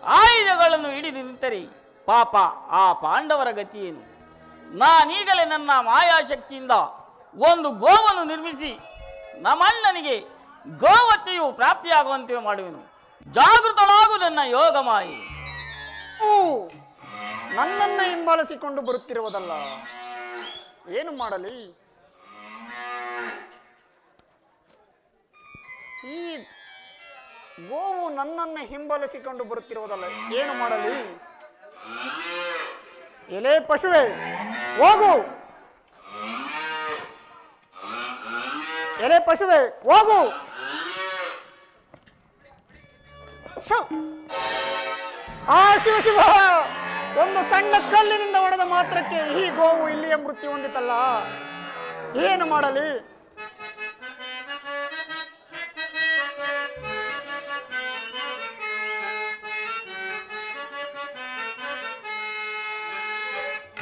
ಆಯುಧಗಳನ್ನು ಹಿಡಿದು ನಿಂತರೆ ಪಾಪ ಆ ಪಾಂಡವರ ಗತಿಯೇನು? ನಾನೀಗಲೇ ನನ್ನ ಮಾಯಾಶಕ್ತಿಯಿಂದ ಒಂದು ಗೋವನ್ನು ನಿರ್ಮಿಸಿ ನಮ್ಮಣ್ಣನಿಗೆ ಗೋವತ್ತೆಯು ಪ್ರಾಪ್ತಿಯಾಗುವಂತೆ ಮಾಡುವೆನು. ಜಾಗೃತನಾಗು ನನ್ನ ಯೋಗ ಮಾಯೆ. ನನ್ನನ್ನ ಹಿಂಬಾಲಿಸಿಕೊಂಡು ಬರುತ್ತಿರುವುದಲ್ಲ, ಏನು ಮಾಡಲಿ? ಈ ಗೋವು ನನ್ನನ್ನು ಹಿಂಬಾಲಿಸಿಕೊಂಡು ಬರುತ್ತಿರುವುದಲ್ಲ, ಏನು ಮಾಡಲಿ? ಎಲೆ ಪಶುವೆ, ಹೋಗು! ಎಲೆ ಪಶುವೆ, ಹೋಗು! ಆ ಶಿವ ಶಿವ, ಒಂದು ಸಣ್ಣ ಕಲ್ಲಿನಿಂದ ಹೊಡೆದ ಮಾತ್ರಕ್ಕೆ ಈ ಗೋವು ಇಲ್ಲಿಯ ಮೃತ್ಯು ಹೊಂದಿತಲ್ಲ, ಏನು ಮಾಡಲಿ?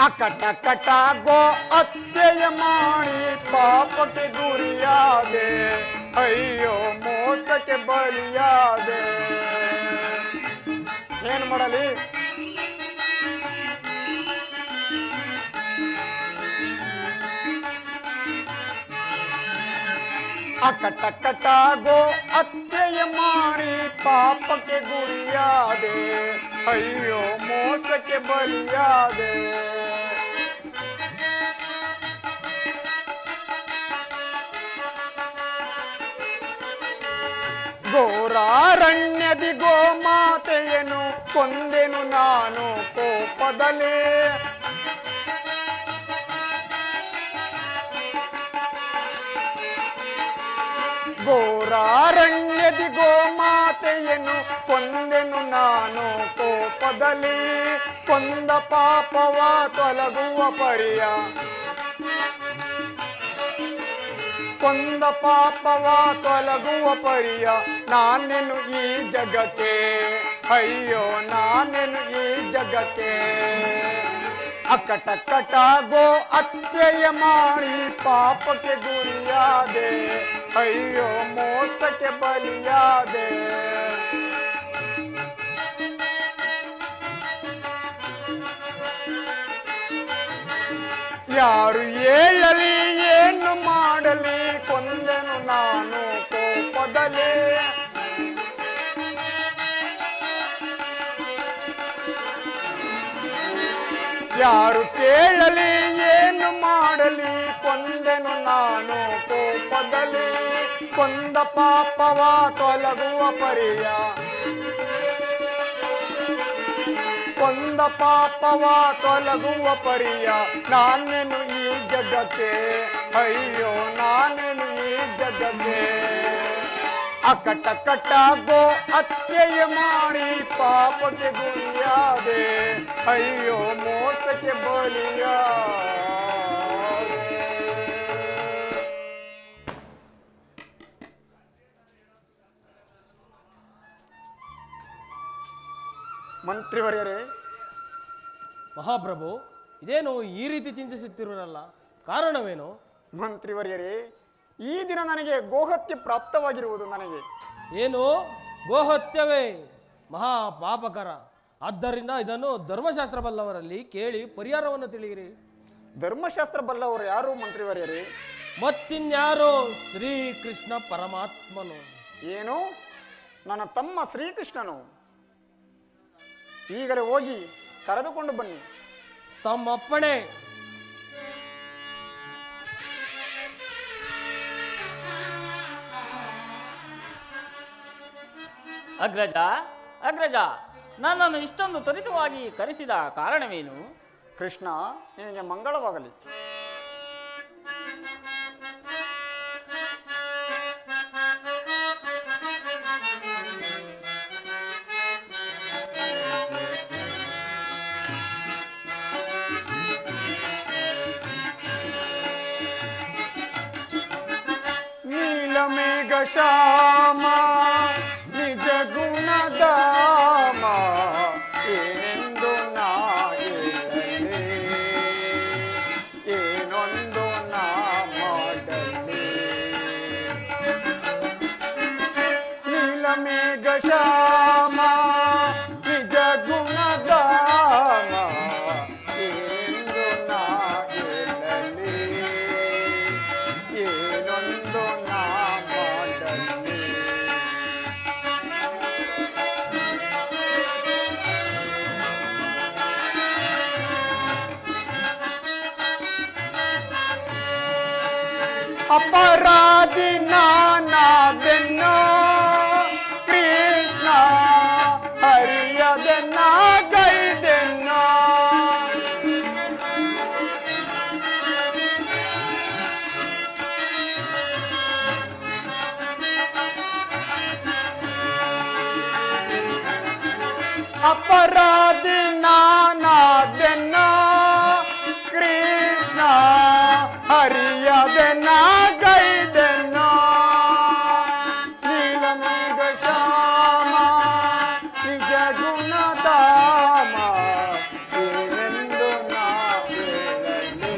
ಅಕಟ ಕಟ ಗೋ ಹತ್ಯೆಯ ಮಾಡಿ ಪಾಪಕ್ಕೆ ಗುರಿಯಾದೆ, ಅಯ್ಯೋ ಮೋಸಕ್ಕೆ ಬಲಿಯಾದೆ, ಏನು ಮಾಡಲಿ? ಅಕಟ ಕಟ ಗೋ ಹತ್ಯೆಯ ಮಾಡಿ ಪಾಪಕ್ಕೆ ಗುರಿಯಾದೆ, ಅಯ್ಯೋ ಮೋಸಕ್ಕೆ ಬಲಿಯಾದೆ. ಘೋರಾರಣ್ಯದಿ ಗೋಮಾತೆಯನ್ನು ಕೊಂದೆನು ನಾನು ಕೋಪದಲೇ, ಘೋರಾರಣ್ಯದಿ ಗೋಮಾತೆಯನ್ನು ಕೊಂದೆನು ನಾನು ಕೋಪದಲ್ಲಿ, ಕೊಂದ ಪಾಪವ ತೊಲಗುವ ಪರಿಯ, ಕೊಂದ ಪಾಪವ ತೊಲಗುವ ಪರಿಯ, ನಾನೆನು ಈ ಜಗಕ್ಕೆ, ಅಯ್ಯೋ ನಾನೆನು ಈ ಜಗಕ್ಕೆ. ಅಕಟ ಕಟ ಗೋ ಹತ್ಯೆಯ ಮಾಡಿ ಪಾಪಕ್ಕೆ ಗುರಿಯಾದೆ, ಅಯ್ಯೋ ಮೋಸಕ್ಕೆ ಬಲಿಯಾದೆ. ಯಾರು ಹೇಳಲಿ ಏನು ಮಾಡಲಿ, ಕೊಂದೆನು ನಾನು ಕೋಪದಲೇ. ಯಾರು ಕೇಳಲಿ ಏನು ಮಾಡಲಿ, ಕೊಂದೆನು ನಾನು ಕೋಪದಲ್ಲಿ, ಕೊಂದ ಪಾಪವ ತೊಲಗುವ ಪರಿಯ, ಕೊಂದ ಪಾಪವ ತೊಲಗುವ ಪರಿಯ, ನಾನೇನು ಈ ಜಗಕ್ಕೆ, ಅಯ್ಯೋ ನಾನೇನು ಈ ಜಗಕ್ಕೆ. ಅಕಟ ಕಟ ಗೋ ಹತ್ಯೆಯ ಮಾಡಿ ಪಾಪಕ್ಕೆ ಗುರಿಯಾದೆ, ಅಯ್ಯೋ ಮೋಸಕ್ಕೆ ಬಲಿಯಾದೆ. ಮಂತ್ರಿವರ್ಯರೇ, ಮಹಾಪ್ರಭು, ಇದೇನು ಈ ರೀತಿ ಚಿಂತಿಸುತ್ತಿರಲ್ಲ, ಕಾರಣವೇನು? ಮಂತ್ರಿವರ್ಯರೇ, ಈ ದಿನ ನನಗೆ ಗೋಹತ್ಯೆ ಪ್ರಾಪ್ತವಾಗಿರುವುದು. ನನಗೆ ಏನು ಗೋಹತ್ಯವೇ? ಮಹಾ ಪಾಪಕರ. ಆದ್ದರಿಂದ ಇದನ್ನು ಧರ್ಮಶಾಸ್ತ್ರ ಬಲ್ಲವರಲ್ಲಿ ಕೇಳಿ ಪರಿಹಾರವನ್ನು ತಿಳಿಯಿರಿ. ಧರ್ಮಶಾಸ್ತ್ರ ಬಲ್ಲವರು ಯಾರು ಮಂತ್ರಿವರ್ಯರೇ? ಮತ್ತಿನ್ಯಾರೋ ಶ್ರೀಕೃಷ್ಣ ಪರಮಾತ್ಮನು. ಏನು, ನನ್ನ ತಮ್ಮ ಶ್ರೀಕೃಷ್ಣನು? ಈಗಲೇ ಹೋಗಿ ಕರೆದುಕೊಂಡು ಬನ್ನಿ. ತಮ್ಮಪ್ಪಣೆ. ಅಗ್ರಜ ಅಗ್ರಜ, ನನ್ನನ್ನು ಇಷ್ಟೊಂದು ತ್ವರಿತವಾಗಿ ಕರೆಸಿದ ಕಾರಣವೇನು? ಕೃಷ್ಣ, ನಿನಗೆ ಮಂಗಳವಾಗಲಿ. ನೀಲಮೇಘ ಶ್ಯಾಮ ನಿಜ ಗುಣಧಾಮ ಏನೆಂದು ನಾ ಹೇಳಲಿ, ಏನೊಂದು ನಾ ಮಾಡಲಿ. ನೀಲಮೇಘ ಶ್ಯಾಮ ನಿಜ ಗುಣಧಾಮ ಏನೆಂದು ನಾ ಹೇಳಲಿ, ಏನೊಂದು ನಾ ಮಾಡಲಿ. ಅಪರಾಧಿ ನಾನಾದೆನ್ನೋ ಕೃಷ್ಣ, ಹರಿಯದೆ ನಾ ಗೈದೆನ್ನೋ. ಅಪರಾಧಿ ನಾನಾದೆನ್ನೋ ಕೃಷ್ಣ, ಹರಿಯದೆ ನಾ ಗೈದೆನ್ನೋ. ನೀಲಮೇಘ ಶ್ಯಾಮ ನಿಜ ಗುಣಧಾಮ ಏನೆಂದು ನಾ ಹೇಳಲಿ,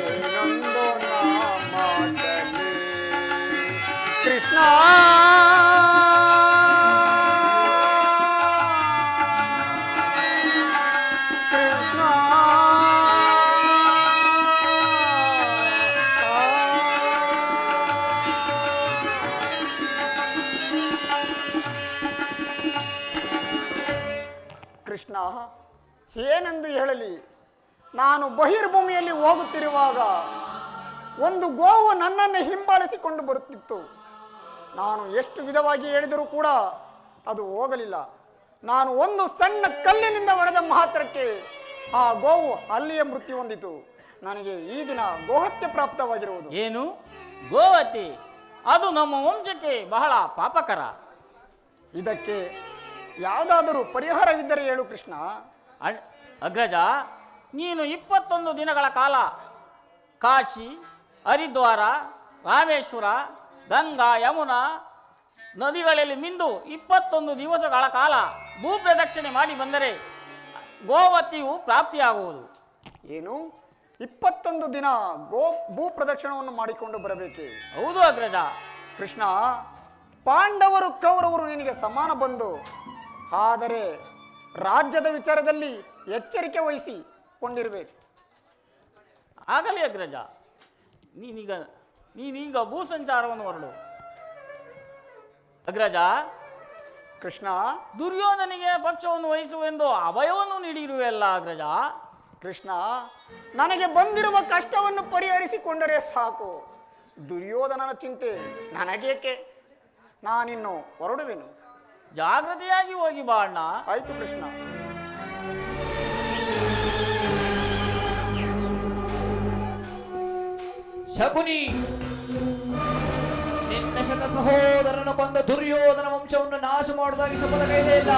ಏನೊಂದು ನಾ ಮಾಡಲಿ. ಕೃಷ್ಣ ಕೃಷ್ಣ, ಏನೆಂದು ಹೇಳಲಿ? ನಾನು ಬಹಿರ್ಭೂಮಿಯಲ್ಲಿ ಹೋಗುತ್ತಿರುವಾಗ ಒಂದು ಗೋವು ನನ್ನನ್ನು ಹಿಂಬಾಲಿಸಿಕೊಂಡು ಬರುತ್ತಿತ್ತು. ನಾನು ಎಷ್ಟು ವಿಧವಾಗಿ ಹೇಳಿದರೂ ಕೂಡ ಅದು ಹೋಗಲಿಲ್ಲ. ನಾನು ಒಂದು ಸಣ್ಣ ಕಲ್ಲಿನಿಂದ ಹೊಡೆದ ಮಾತ್ರಕ್ಕೆ ಆ ಗೋವು ಅಲ್ಲಿಯೇ ಮೃತ್ಯು ಹೊಂದಿತು. ನನಗೆ ಈ ದಿನ ಗೋಹತ್ಯೆ ಪ್ರಾಪ್ತವಾಗಿರುವುದು. ಏನು ಗೋಹತ್ಯೆ? ಅದು ನಮ್ಮ ವಂಶಕ್ಕೆ ಬಹಳ ಪಾಪಕರ. ಇದಕ್ಕೆ ಯಾವುದಾದರೂ ಪರಿಹಾರವಿದ್ದರೆ ಹೇಳು ಕೃಷ್ಣ. ಅಗ್ರಜ, ನೀನು 21 ದಿನಗಳ ಕಾಲ ಕಾಶಿ, ಹರಿದ್ವಾರ, ರಾಮೇಶ್ವರ, ಗಂಗಾ, ಯಮುನಾ ನದಿಗಳಲ್ಲಿ ಮಿಂದು 21 ದಿವಸಗಳ ಕಾಲ ಭೂಪ್ರದಕ್ಷಿಣೆ ಮಾಡಿ ಬಂದರೆ ಗೋವತಿಯು ಪ್ರಾಪ್ತಿಯಾಗುವುದು. ಏನು 21 ದಿನ ಭೂ ಪ್ರದಕ್ಷಿಣವನ್ನು ಮಾಡಿಕೊಂಡು ಬರಬೇಕೆ? ಹೌದು ಅಗ್ರಜ. ಕೃಷ್ಣ, ಪಾಂಡವರು ಕೌರವರು ನಿನಗೆ ಸಮಾನ ಬಂಧು. ಆದರೆ ರಾಜ್ಯದ ವಿಚಾರದಲ್ಲಿ ಎಚ್ಚರಿಕೆ ವಹಿಸಿ ಕೊಂಡಿರಬೇಕು. ಆಗಲಿ ಅಗ್ರಜ, ನೀನೀಗ ಭೂ ಸಂಚಾರವನ್ನು ಹೊರಡು. ಅಗ್ರಜ, ಕೃಷ್ಣ, ದುರ್ಯೋಧನಿಗೆ ಪಕ್ಷವನ್ನು ವಹಿಸುವೆಂದು ಅಭಯವನ್ನು ನೀಡಿರುವೆಲ್ಲ ಅಗ್ರಜ. ಕೃಷ್ಣ, ನನಗೆ ಬಂದಿರುವ ಕಷ್ಟವನ್ನು ಪರಿಹರಿಸಿಕೊಂಡರೆ ಸಾಕು. ದುರ್ಯೋಧನನ ಚಿಂತೆ ನನಗೇಕೆ? ನಾನಿನ್ನು ಹೊರಡುವೆನು. ಜಾಗೃತಿಯಾಗಿ ಹೋಗಿ ಬಾ ಅಣ್ಣ. ಆಯ್ತು ಕೃಷ್ಣ. ಶಕುನಿ, ನಿನ್ನ ಶತ ಸಹೋದರನು ಕೊಂದ ದುರ್ಯೋಧನ ವಂಶವನ್ನು ನಾಶ ಮಾಡುವುದಾಗಿ ಶಪಥ ಕೈದೆಯಿಲ್ಲ.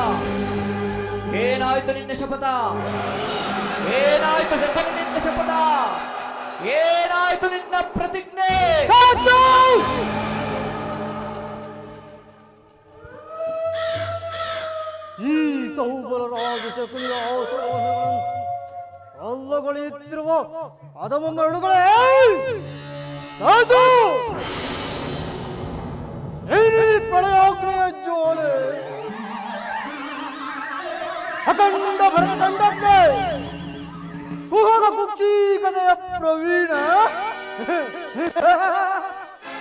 ಏನಾಯ್ತು ನಿನ್ನ ಶಪಥ? ಏನಾಯ್ತು ಶಕುನಿ ನಿನ್ನ ಶಪಥ? ಏನಾಯ್ತು ನಿನ್ನ ಪ್ರತಿಜ್ಞೆ? ಈ ಸೌಬಲ ರಾಜ ಶಕುನಿಯ ಆಸನಗಳನ್ನು ಅಲ್ಲಗಳೆಯುತ್ತಿರುವ ಅಧಮ ಮರಳುಗಳೇ, ಅದು ಪ್ರಳಯಾಗ್ನೆಯ ಜೋಲೆ ಅಖಂಡ ಭರತಖಂಡಕ್ಕೆ ಕುಹಕ ಕುಕ್ಷೀಕತೆಯ ಪ್ರವೀಣ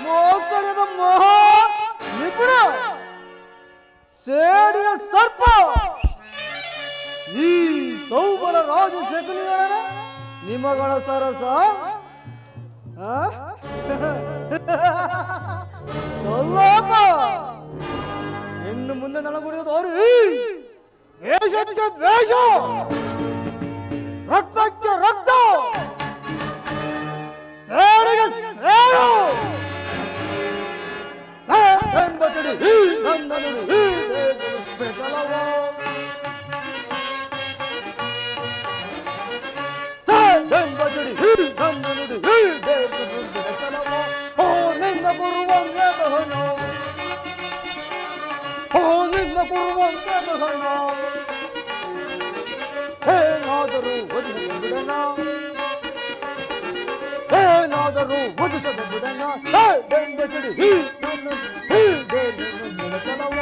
ಮೋಕ್ಷದ ಮಹಾ ನಿಪುಣ ಸೇಡಿನ ಸರ್ಪ ಈ ಸೌಬಲ ರಾಜ ಶಕುನಿಗಳ ನಿಮಗಳ ಸರಸ ಸಲ್ಲಾಪ ಮುಂದೆ ನನಗುಳಿಯುವುದು ದೇಶಕ್ಕೆ ದ್ವೇಷ, ರಕ್ತಕ್ಕೆ ರಕ್ತ, ಸೇನೆಗೆ ಸೇಡು ಎಂಬ ತಿಳಿ ನನ್ನ ನುಡಿ ಬೆಸಲವ. ಎಂಬ ತಿಳಿ ನನ್ನ ನುಡಿ ಬೆಸಲವ. ಓ ನಿನ್ನ ಬರುವಂಗೆ ಬಹನ, ಓ ನಿನ್ನ ಬರುವಂಗೆ ಬಹನ, ಏನಾದರೂ ಒದಗಿದ ಬಿಡನ, ಏನಾದರೂ ಒದಗಿಸದ ಬಿಡನ. ಎಂಬ ತಿಳಿ ನನ್ನ ಬೆಳಕಲವ.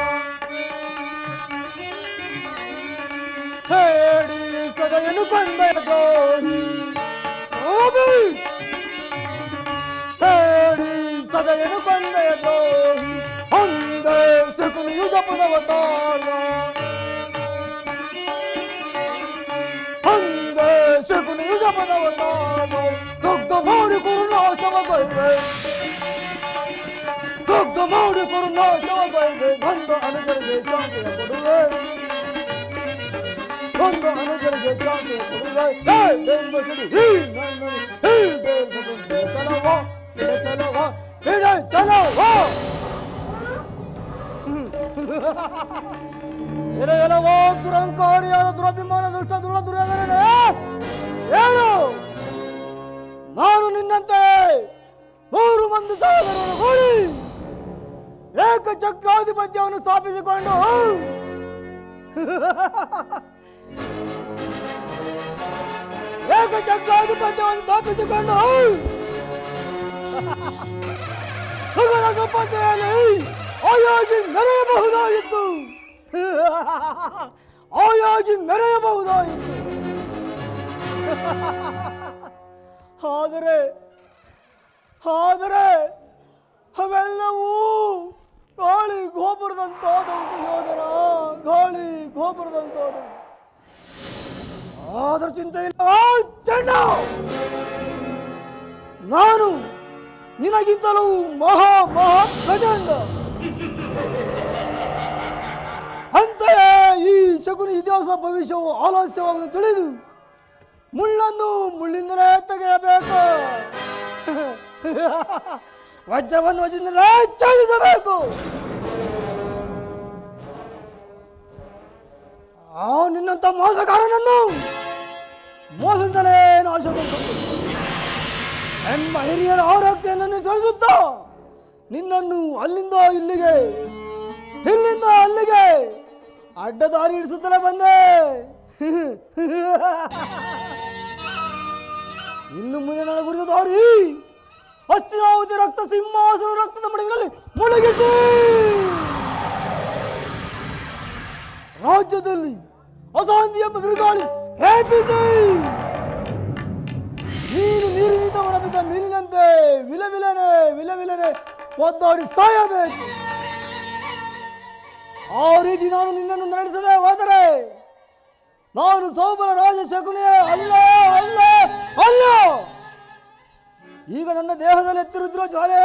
ಹೇಳಿ ಸದೆಯನ್ನು ಕೊಂಡೆಯ ದ್ರೋಹಿ, ಹೇಳಿ ಸದೆಯನ್ನು ಕೊಂಡೆಯ ದ್ರೋಹಿ, ಒಂದೇ ಶಕುನಿಯು ಜಪದವತಾರ, ಒಂದೇ ಶಕುನಿಯು ಜಪದವತಾರ. ದಗ್ಧ ಮಾಡಿ ಕುರುನಾಶವ ಬೈವೆ, ದಗ್ಧ ಮಾಡಿ ಕುರುನಾಶವ ಬೈವೆ. ಬಂದ ಅನುಜರಿಗೆ ಶಾಂತಿಯ ಕೊಡುವೆ, ಬಂದ ಅನುಜರಿಗೆ ಶಾಂತಿಯ ಕೊಡುವೆ. ಎಂಬ ಸಿಡಿ ಚಲವ ಚಲವ ಚಲವ. ಎಲವೋ ದುರಂಕಾರಿಯಾದ ದುರಭಿಮಾನ ದುಷ್ಟ ದುರ ದುರ್ಯೋಧನನೇ, ಏನು ನಾನು ನಿನ್ನಂತೆ 100 ಮಂದಿ ಸಹೋದರರು ಕೂಡಿ ಏಕಚಕ್ರಾಧಿಪತ್ಯವನ್ನು ಸ್ಥಾಪಿಸಿಕೊಂಡು ಏಕಚಕ್ರಾಧಿಪತ್ಯವನ್ನು ಸ್ಥಾಪಿಸಿಕೊಂಡು ಸುಗದ ಗಪ್ಪತೆಯಲ್ಲಿ ಆಯಾಗಿ ಮೆರೆಯಬಹುದಾಗಿತ್ತು, ಆಯಾಗಿ ಮೆರೆಯಬಹುದಾಗಿತ್ತು. ಆದರೆ ಅವೆಲ್ಲವೂ ಗಾಳಿ ಗೋಪುರದಂತಾದವು ಸುಯೋಧನ, ಗಾಳಿ ಗೋಪುರದಂತಾದವು. ಆದರೂ ಚಿಂತೆ ಇಲ್ಲ ಚಂಡ, ನಾನು ನಿನಗಿಂತಲೂ ಮಹಾ ಮಹಾ ಪ್ರಚಂಡ. ಅಂತೆಯೇ ಈ ಶಕುನಿ ಇತಿಹಾಸ ಭವಿಷ್ಯವು ಆಲಸ್ಯವನ್ನು ತಿಳಿದು ಮುಳ್ಳನ್ನು ಮುಳ್ಳಿಂದಲೇ ತೆಗೆಯಬೇಕು, ವಜ್ರವನ್ನು ವಜ್ರದಿಂದಲೇ ಛೇದಿಸಬೇಕು. ನಿನ್ನಂತ ಮೋಸಗಾರನನ್ನು ಮೋಸದಿಂದಲೇ ನಾಶಗೊಳಿಸಬೇಕು ಎಂಬ ಹಿರಿಯರ ಆರೋಗ್ಯವನ್ನು ತೋರಿಸುತ್ತಾ ನಿನ್ನನ್ನು ಅಲ್ಲಿಂದ ಇಲ್ಲಿಗೆ, ಇಲ್ಲಿಂದ ಅಲ್ಲಿಗೆ ಅಡ್ಡದಾರಿ ಇಡಿಸುತ್ತಲೇ ಬಂದೆ. ಇನ್ನು ಮುಂದೆ ನನಗುರಿದ ದಾರಿ ಹಸ್ತಿನಾವತಿ ರಕ್ತ ಸಿಂಹಾಸನ ರಕ್ತದ ಮಡುವಿನಲ್ಲಿ ಮುಳುಗಿಸಿ ರಾಜ್ಯದಲ್ಲಿ ಅಶಾಂತಿ ಎಂಬ ಬಿರುಗಾಳಿ ಹೇಪಿಸಿ ನೀನು ನೀರಿನಿಂದ ಹೊರಬಿದ್ದ ಮೀನಿನಂತೆ ವಿಲವಿಲನೆ ಒದ್ದಾಡಿ ಸಾಯಬೇಕು. ಆ ರೀತಿ ನಾನು ನಿನ್ನನ್ನು ನಡೆಸದೆ ಹೋದರೆ ನಾನು ಸೌಬಲ ರಾಜ ಶಕುನಿಯ ಅಲ್ಲ ಅಲ್ಲ ಅಲ್ಲ. ಈಗ ನನ್ನ ದೇಹದಲ್ಲಿ ಎತ್ತಿರುತ್ತಿರುವ ಜ್ವಾಲೆ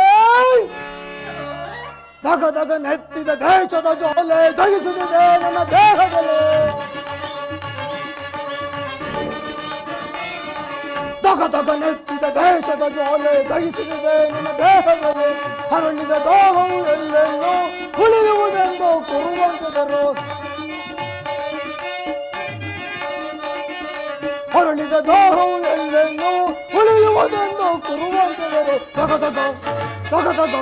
ದಗ ದಗ ನೆತ್ತಿದ ದೇಶದ ಜ್ವಾಲೆ ದಹಿಸುತ್ತಿದೆ ನನ್ನ ದೇಹದಲ್ಲಿ. ದಗ ದಗ ನೆತ್ತಿದ ದೇಶದ ಜ್ವಾಲೆ ದಹಿಸುತ್ತಿದೆ ನನ್ನ ದೇಹದಲ್ಲಿ. ಹರಳಿದ ದಾಹವು ಎಲ್ಲೆಲ್ಲೋ ಉಳಿಯುವುದೆಂದು ಕೊರುವಂತದರು, ಹೊರಳಿದ ದಾಹವು ಎಲ್ಲೆಲ್ಲೋ ಉಳಿಯುವುದೆಂದು ಕೊರುವಂತದರು. ದಗ ದಗ ದಗ ದಗ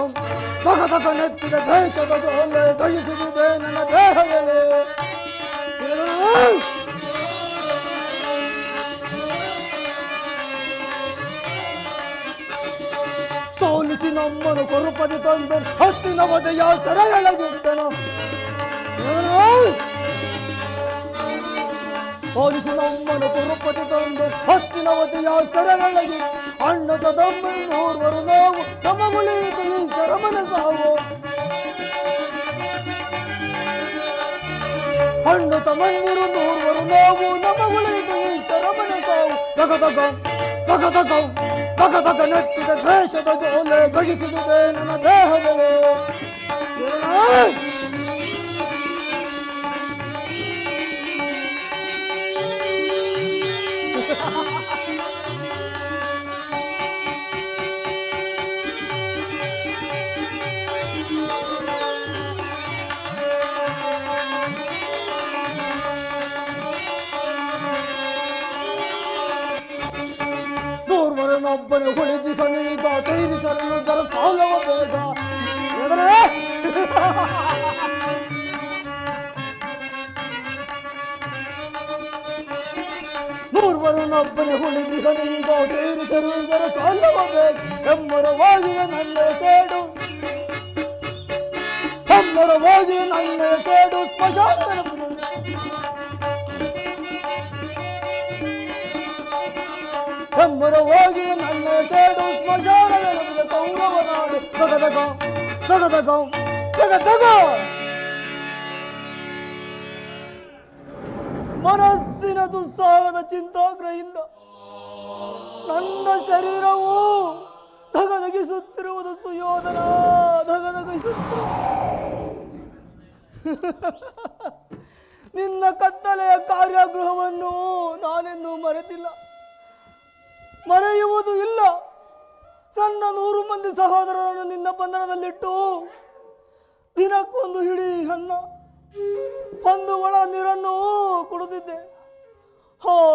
ದಗ ದಗ ನೆತ್ತಿದ ದೇಶದ ಜ್ವಾಲೆ ದಹಿಸುತ್ತಿದೆ ನನ್ನ ದೇಹದಲ್ಲಿ. ಸೋಲಿಸಿ ನಮ್ಮನ್ನು ಕೊರುಪದಿ ತಂದು ಹತ್ತಿನ ವಧೆಯ ಸೆರೆಯೊಳಗಿಟ್ಟನು. ಸೋಲಿಸಿ ನಮ್ಮನ್ನು ಕೊರುಪದಿ ತಂದು ಹತ್ತಿನ ವಧೆಯ ಸೆರೆಯೊಳಗಿ ಅಣ್ಣದ ತಮ್ಮೂರ್ವರು ನಾವು ನಮ್ಮ ಉಳಿಯಿತು ಈ ಶರಮನ ಸಾವು. ಅಣ್ಣ ತಮ್ಮಂದಿರು ನೂರ್ವರು ನಾವು ನಮ್ಮ ಉಳಿಯಿತು ಈ ಶರಮನ ಸಾವು. ದಗ ದಗ ದಗ ದಗ ದಗ ದಗ ನೆತ್ತಿದ ದೇಶದ ಜ್ವಾಲೆ ದಹಿಸುತ್ತಿದೆ ನನ್ನ ದೇಹದಲ್ಲಿ. ಧೂರ್ವರನೊಬ್ಬನೇ ಉಳಿದಿಸನೀಗ ತೀರಿಸಲು ದರ ಸಾಲವ ಬೇಗ ಎದರೇ? ಧೂರ್ವರನೊಬ್ಬನೇ ಉಳಿದಿಸನೀಗ ತೀರಿಸಲು ದರ ಸಾಲವ ಬೇಗ ಹೆಮ್ಮರವಾಗಿಯೇ ನನ್ನ ಸೇಡು ಹೆಮ್ಮರವಾಗಿ ನನ್ನ ಸೇಡು ಸ್ಮಶಾನ ಹೆಮ್ಮರವಾಗಿ ನನ್ನ ಸೇಡು ಸ್ಮಶಾನ ಕೌರವ ನಾಡು ತಗದಗ ತಗದಗ ತಗದಗ ಮನಸ್ಸಿನ ದುಸ್ಸಾಹದ ಚಿಂತಾಗ್ರಹಿಂದ ನನ್ನ ಶರೀರವು ಧಗಧಗಿಸುತ್ತಿರುವುದು ಸುಯೋಧನ ಧಗಧಗಿಸುತ್ತಿರುವುದು ನಿನ್ನ ಕತ್ತಲೆಯ ಕಾರ್ಯಗೃಹವನ್ನು ನಾನೆನ್ನೂ ಮರೆತಿಲ್ಲ, ಮರೆಯುವುದು ಇಲ್ಲ. ನನ್ನ 100 ಮಂದಿ ಸಹೋದರರನ್ನು ನಿನ್ನ ಬಂಧನದಲ್ಲಿಟ್ಟು ದಿನಕ್ಕೊಂದು ಹಿಡಿ ಅನ್ನ, ಒಂದು ಒಳ ನೀರನ್ನು ಕುಡಿದಿದ್ದೆ.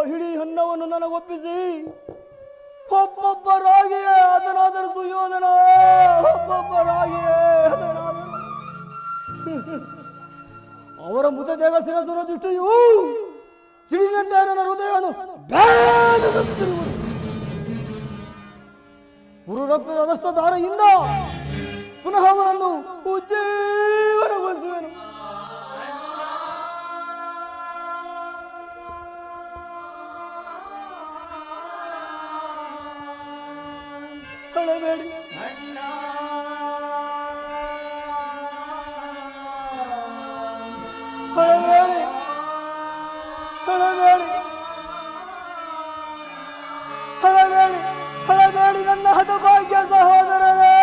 ಹಿಡಿ ಅನ್ನವನ್ನು ನನಗೊಪ್ಪಿಸಿ ಒಬ್ಬೊಬ್ಬರಾಗಿಯೇ ಅದನಾದರೂ ಸುಯೋಧನ, ಒಬ್ಬೊಬ್ಬರಾಗಿಯೇ ಅದನಾದರೂ ಅವರ ಮೃತದೇಹ ಶಿರಸುರ ದೃಷ್ಟಿಯು ಸಿಡಿನಂತೆ ನನ್ನ ಹೃದಯವನ್ನು ಬೇಡುತ್ತಿರುವುದು. ಗುರು ರಕ್ತದ ಅದಷ್ಟ ದಾರೆಯಿಂದ ಪುನಃ ಅವರನ್ನು ಉಜ್ಜೀವನಗೊಳಿಸುವೆನು. ಕಳಬೇಡಿ ಕಳಬೇಡಿ ಕಳಬೇಡಿ ಕಳಬೇಡಿ ಕಳಬೇಡಿ ನನ್ನ ಹತಭಾಗ್ಯ ಸಹೋದರರೇ,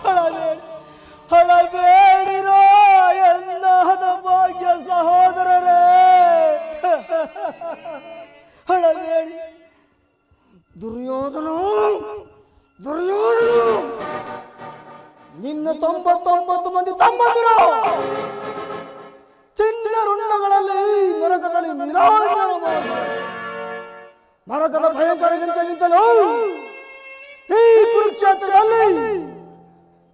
ಕಳಬೇಡಿ ಕಳಬೇಡಿರೋ ಎಲ್ಲ ಹತಭಾಗ್ಯ ಸಹೋದರರೇ, ಕಳಬೇಡಿ. ದುರ್ಯೋಧನ ದುರ್ಯೋಧನ ನಿನ್ನ 99 ಮಂದಿ ತಮ್ಮಂದಿರು ಚಿನ್ನ ರುಂಡಗಳಲ್ಲಿ ನರಕದಲ್ಲಿ ನರಕದ ಭಯಂಕರಗಿಂತಲೂ ಈ ಕುರುಕ್ಷೇತ್ರದಲ್ಲಿ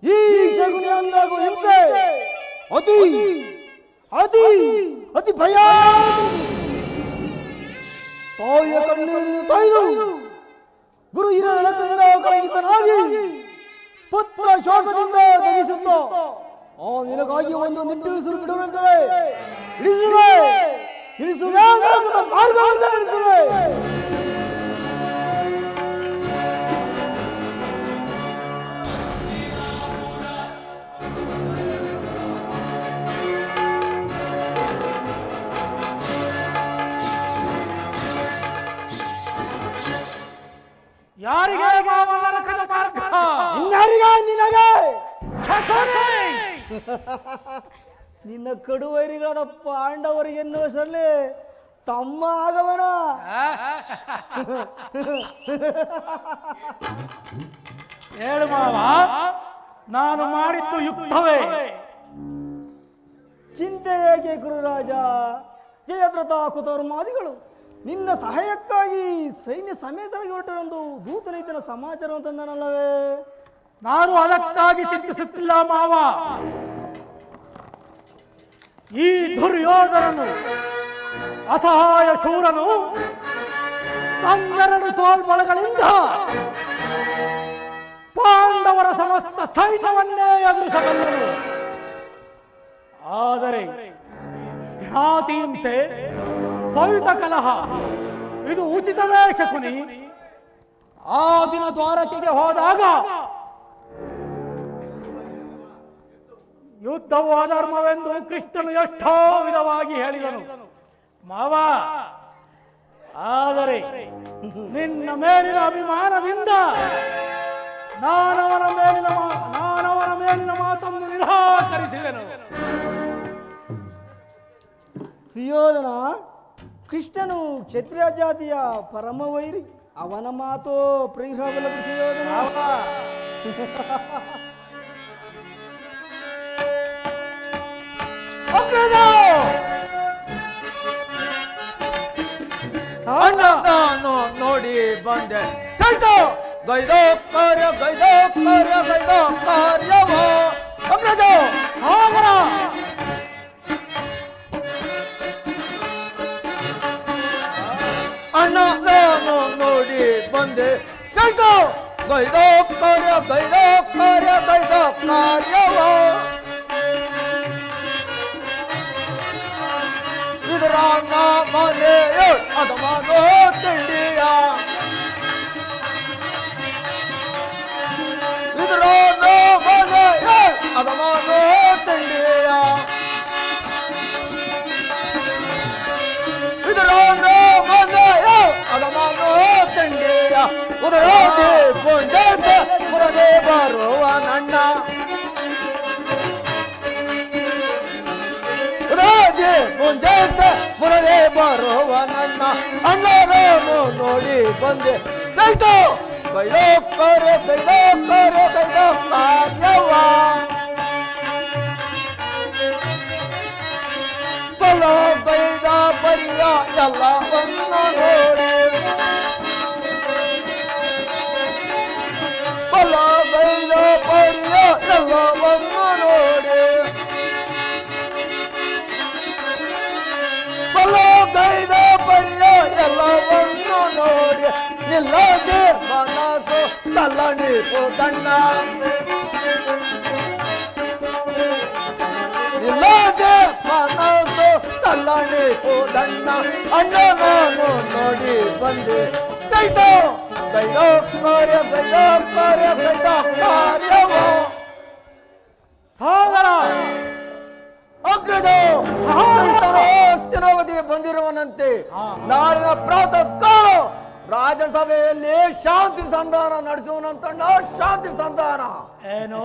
ಈ ಶಗುನಿ ಅಂದಾಗುವ ಹಿಂಸೆ ಅತಿ ಅತಿ ಅತಿ ಭಯ. ತಾಯಿಯ ಕಣ್ಣೀರಿನ ತಾಯ್ದು ಗುರು ಹಿರಿಯರಿಂದ ಕಳಗಿತನಾಗಿ ಪುತ್ರ ಶೋಕದಿಂದ ಧರಿಸುತ್ತ ನಿನಗಾಗಿ ಒಂದು ನಿಟ್ಟುಸಿರು ಬಿಡುವಂತೆ ಇಳಿಸುವೆ ಇಳಿಸುವೆ ಮಾರ್ಗವನ್ನು ಇಳಿಸುವೆ. ಯಾರಿಗೆ ನರಕದ ಮಾರ್ಗ? ಇನ್ಯಾರಿಗೆ? ನಿನಗೆ. ಶಕುನಿ! ನಿನ್ನ ಕಡುವೈರಿಗಳಾದ ಪಾಂಡವರಿಗೆನ್ನುವ ಸರಳಿ ತಮ್ಮ ಆಗಮನ. ಹೇಳು ಮಾವ, ನಾನು ಮಾಡಿದ್ದು ಯುಕ್ತವೇ? ಚಿಂತೆ ಏಕೆ ಗುರುರಾಜ? ಜಯದ್ರಥ ಕುತರ್ಮಾದಿಗಳು ನಿನ್ನ ಸಹಾಯಕ್ಕಾಗಿ ಸೈನ್ಯ ಸಮೇತರಾಗಿ ಹೊರಟರೆಂದು ದೂತನೈತನ ಸಮಾಚಾರ ತಂದನಲ್ಲವೇ? ನಾನು ಅದಕ್ಕಾಗಿ ಚಿಂತಿಸುತ್ತಿಲ್ಲ ಮಾವ. ಈ ದುರ್ಯೋಧನನು ಅಸಹಾಯ ಶೂರನು ತನ್ನೆರಡು ತೋಳ್ಬಳಗಳಿಂದ ಪಾಂಡವರ ಸಮಸ್ತ ಸೈನ್ಯವನ್ನೇ ಎದುರಿಸಬಲ್ಲನು. ಆದರೆ ಜ್ಞಾತಿ ಹಿಂಸೆ, ಸವಿತ ಕಲಹ ಇದು ಉಚಿತವೇ ಶಕುನಿ? ಆ ದಿನ ದ್ವಾರಕೆಗೆ ಹೋದಾಗ ಯುದ್ಧವು ಅಧರ್ಮವೆಂದು ಕೃಷ್ಣನು ಎಷ್ಟೋ ವಿಧವಾಗಿ ಹೇಳಿದನು ಮಾವ. ಆದರೆ ನಿನ್ನ ಮೇಲಿನ ಅಭಿಮಾನದಿಂದ ನಾನವನ ಮೇಲಿನ ಮಾತನ್ನು ನಿರಾಕರಿಸಿದೆನು. ಸುಯೋಧನ, ಕೃಷ್ಣನು ಕ್ಷತ್ರಿಯ ಜಾತಿಯ ಪರಮ ವೈರಿ. ಅವನ ಮಾತು ಪ್ರಿಯಬಲ ಸುಯೋಧನ. ಬಂದೆ ಕೈತೋ ಗೈದೋ ಕಾರ್ಯವೋ ಅಗ್ರಜ ಅಣ್ಣ ನಾನು ನೋಡಿ ಬಂದೆ ಕೈತೋ ಗೈದೋ ಕಾರ್ಯವೋ ಇದರ ಮನೆಯೋ ಅದು ಮನೋ ತಿಂಡಿಯ ಇದರ ಮನೆಯೋ ಅದು ಮನೋ ತಿಂಡಿಯ ಇದರ ಮನೆಯೋ ಅದು ಮನೋ ತಿಂಡಿಯ ಉದರೋದೆ ಪುರದೆ ಬರುವ ನನ್ನ ಮುಂದೆ ಬರುವ ನನ್ನ ಅಣ್ಣರನ್ನು ನೋಡಿ ಬಂದೆ ಕೈತೋ ಕೈದೋ ಕಾರ್ಯವ ಬಲ ಬೈದ ಪರಿಯ ಎಲ್ಲವನ್ನು ನೋಡಿ ಬಲ ಬೈದ ಪರಿಯ ಎಲ್ಲವನ್ನು ನೋಡಿ ಗೈದ ಪರಿಯ ಎಲ್ಲವನ್ನು ನೋಡಿ ನಿಲ್ಲದೆ ಮನಸ್ಸು ತಲ್ಲಣಿಸು ತಣ್ಣ ನಿಲ್ಲದೆ ಮನಸ್ಸು ತಲ್ಲಣಿಸು ತಣ್ಣ ಅಣ್ಣ ನಾನು ನೋಡಿ ಬಂದೆ ಕೈದೋ ಕಾರ್ಯವೋ ಸಹೋದರ ಅಗ್ರಜ ಹಸ್ತಿನಾವತಿಗೆ ಬಂದಿರುವನಂತೆ ನಾಳಿನ ಪ್ರಾತಃ ಕಾಲ ರಾಜಸಭೆಯಲ್ಲಿ ಶಾಂತಿ ಸಂಧಾನ ನಡೆಸುವನಂತಣ್ಣ ಶಾಂತಿ ಸಂಧಾನ ಏನು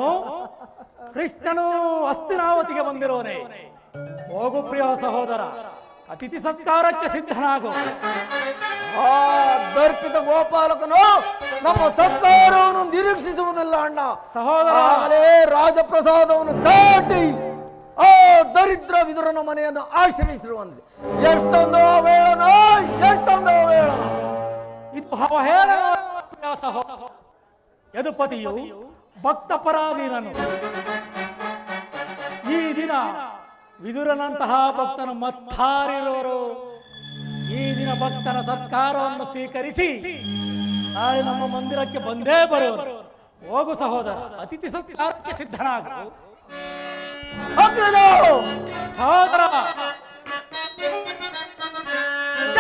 ಕೃಷ್ಣನು ಹಸ್ತಿನಾವತಿಗೆ ಬಂದಿರೋನೆ ಹೋಗು ಪ್ರಿಯ ಸಹೋದರ ಅತಿಥಿ ಸತ್ಕಾರಕ್ಕೆ ಸಿದ್ಧನಾಗು ಆ ದರ್ಪಿತ ಗೋಪಾಲಕನು ನಮ್ಮ ಸತ್ಕಾರವನ್ನು ನಿರೀಕ್ಷಿಸುವುದಿಲ್ಲ ಅಣ್ಣ ಸಹೋದರ ಆಗಲೇ ರಾಜಪ್ರಸಾದವನ್ನು ದಾಟಿ ಆ ದರಿದ್ರ ವಿದುರನ ಮನೆಯನ್ನು ಆಶ್ರಯಿಸಿರುವಂತೆ ಎಷ್ಟೊಂದು ಅವೇಳನ ಇದು ಅವಹೇಳನ ಸಹೋದರ ಯದುಪತಿಯು ಭಕ್ತ ಪರಾಧೀನನು ಈ ದಿನ ವಿದುರನಂತಹ ಭಕ್ತನ ಮತ್ತಾರಿರುವರು ಈ ದಿನ ಭಕ್ತನ ಸತ್ಕಾರವನ್ನು ಸ್ವೀಕರಿಸಿ ನಾಳೆ ನಮ್ಮ ಮಂದಿರಕ್ಕೆ ಬಂದೇ ಬರುವರು ಹೋಗು ಸಹೋದರ ಅತಿಥಿ ಸತ್ಕಾರಕ್ಕೆ ಸಿದ್ಧನಾಗು ಸಹೋದರ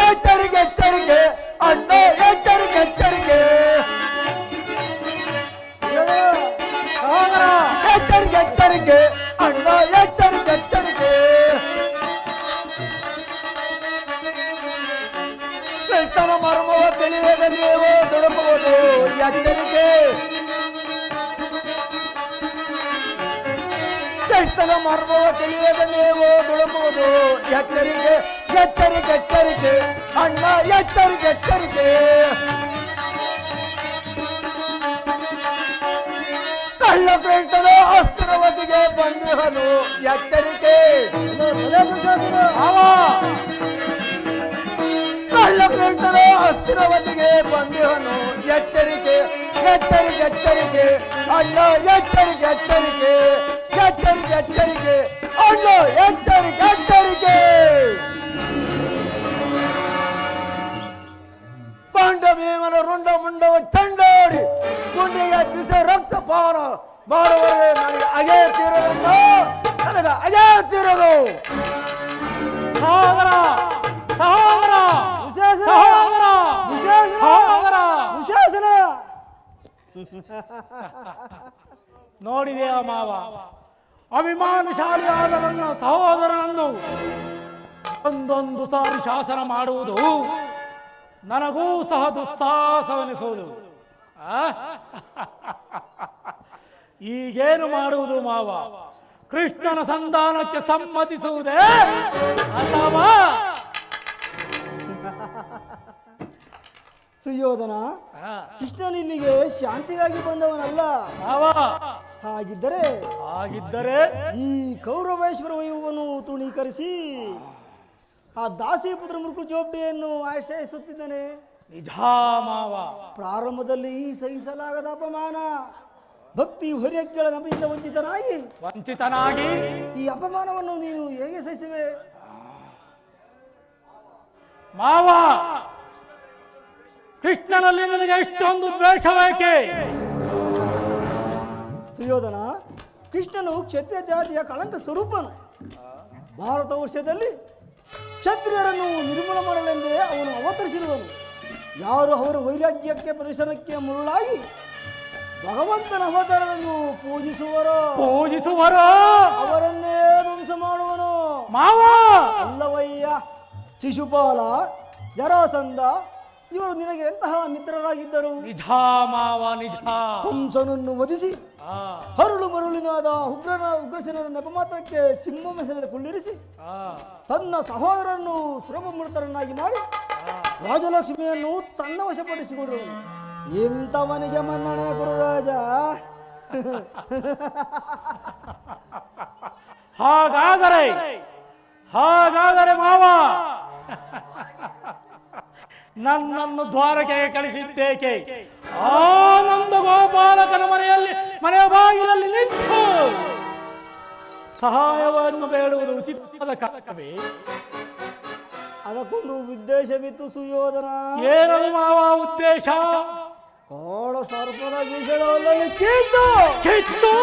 ಎಚ್ಚರಿಕೆ ಅಣ್ಣ ಎಚ್ಚರಿಕೆ ಎಚ್ಚರಿಕೆ ಅಣ್ಣ ಎಚ್ಚರಿಕೆ ಕೃಷ್ಣನ ಮರ್ಮವ ತಿಳಿಯದ ನೀವು ದುಡುಕುವುದು ಎಚ್ಚರಿಕೆ ಕೃಷ್ಣನ ಮರ್ಮವ ತಿಳಿಯದ ನೀವು ದುಡುಕುವುದು ಎಚ್ಚರಿಕೆ ಅಣ್ಣ ಎಚ್ಚರಿಕೆ ಕಳ್ಳ ಕೃಷ್ಣನ ಹಸ್ತಿನಾವತಿಗೆ ಬಂದಿಹನು ಎಚ್ಚರಿಕೆ ಕಳ್ಳ ಕೃಷ್ಣನ ಹಸ್ತಿನಾವತಿಗೆ ಬಂದಿಹನು ಎಚ್ಚರಿಕೆ ಅಣ್ಣ ಎಚ್ಚರಿಕೆ ಅಣ್ಣ ಎಚ್ಚರಿಕೆ ಪಾಂಡ ಭೀಮನ ರುಂಡ ಮುಂಡವ ಚಂಡಾಡಿ ಗುಂಡಿಗೆ ಬಿಸ ರಕ್ತಪಾನ ಮಾಡುವವರೆಗೆ ನನಗೆ ಅಜೇ ತೀರದು ನೋಡಿದೆಯಾ ಮಾವ ಅಭಿಮಾನಶಾಲಿಯಾದ ನನ್ನ ಸಹೋದರನನ್ನು ಒಂದೊಂದು ಸಾರಿ ಶಾಸನ ಮಾಡುವುದು ನನಗೂ ಸಹ ದುಸ್ಸಾಹಸವೆನಿಸುವುದು. ಈಗೇನು ಮಾಡುವುದು ಮಾವ? ಕೃಷ್ಣನ ಸಂಧಾನಕ್ಕೆ ಸಮ್ಮತಿಸುವುದೇ ಅಥವಾ ಸುಯೋಧನ, ಕೃಷ್ಣನು ಇಲ್ಲಿಗೆ ಶಾಂತಿಗಾಗಿ ಬಂದವನಲ್ಲ. ಹಾಗಿದ್ದರೆ ಈ ಕೌರವೇಶ್ವರ ವೈಭವವನ್ನು ತೃಣೀಕರಿಸಿ ಆ ದಾಸಿಪುತ್ರ ಮೃಕು ಜೋಪಡಿಯನ್ನು ಆಶ್ರಯಿಸುತ್ತಿದ್ದಾನೆ. ನಿಜ ಮಾವ. ಪ್ರಾರಂಭದಲ್ಲಿ ಸಹಿಸಲಾಗದ ಅಪಮಾನ, ಭಕ್ತಿ ಹೊರೆಯಗಳ ನಮ್ಮಿಂದ ವಂಚಿತನಾಗಿ ಈ ಅಪಮಾನವನ್ನು ನೀನು ಹೇಗೆ ಸಹಿಸುವೆ? ಮಾವ, ಕೃಷ್ಣನಲ್ಲಿ ನನಗೆ ಇಷ್ಟೊಂದು ದ್ವೇಷವೇಕೆ? ಸುಯೋಧನ, ಕೃಷ್ಣನು ಕ್ಷತ್ರಿಯ ಜಾತಿಯ ಕಳಂಕ ಸ್ವರೂಪನು. ಭಾರತ ವರ್ಷದಲ್ಲಿ ಕ್ಷತ್ರಿಯರನ್ನು ನಿರ್ಮೂಲ ಮಾಡಲೆಂದೇ ಅವನು ಅವತರಿಸಿರುವನು. ಯಾರು ಅವರ ವೈರಾಗ್ಯಕ್ಕೆ ಪ್ರದರ್ಶನಕ್ಕೆ ಮುರುಳಾಗಿ ಭಗವಂತನ ಅವತಾರವನ್ನು ಪೂಜಿಸುವರೋ ಅವರನ್ನೇ ಧ್ವಂಸ ಮಾಡುವನು. ಮಾವ ಅಲ್ಲವಯ್ಯ, ಶಿಶುಪಾಲ, ಜರಾಸಂಧ ಇವರು ನಿನಗೆ ಎಂತಹ ಮಿತ್ರರಾಗಿದ್ದರು? ನಿಜ ಮಾವ, ನಿಜ. ಕಂಸನನ್ನು ವಧಿಸಿ ಹರುಳು ಮರುಳಿನಾದ ಉಗ್ರಸೇನದ ನೆಪ ಮಾತ್ರಕ್ಕೆ ಸಿಂಹಮೆಸೆದ ಕುಳ್ಳಿರಿಸಿ ತನ್ನ ಸಹೋದರನ್ನು ಸುಲಭಮೃತರನ್ನಾಗಿ ಮಾಡಿ ರಾಜಲಕ್ಷ್ಮಿಯನ್ನು ತನ್ನ ವಶಪಡಿಸಿಕೊಂಡರು. ಇಂಥವನಿಗೆ ಮನ್ನಣೆ ಗುರುರಾಜ. ಹಾಗಾದರೆ ಮಾವ, ನನ್ನನ್ನು ದ್ವಾರಕೆಗೆ ಕಳಿಸಿದ್ದೇಕೆ? ಆನಂದ ಗೋಪಾಲಕನ ಮನೆಯ ಬಾಗಿಲಲ್ಲಿ ನಿಂತು ಸಹಾಯವನ್ನು ಬೇಡುವುದು ಉಚಿತವಾದ ಕಾಲವೇ? ಅದಕ್ಕೊಂದು ಉದ್ದೇಶವಿತ್ತು ಸುಯೋಧನ. ಏನದು ಮಾವ ಉದ್ದೇಶ? ಕಾಳ ಸರ್ಪದ ವಿಷಯದಲ್ಲಿ ಕಿತ್ತು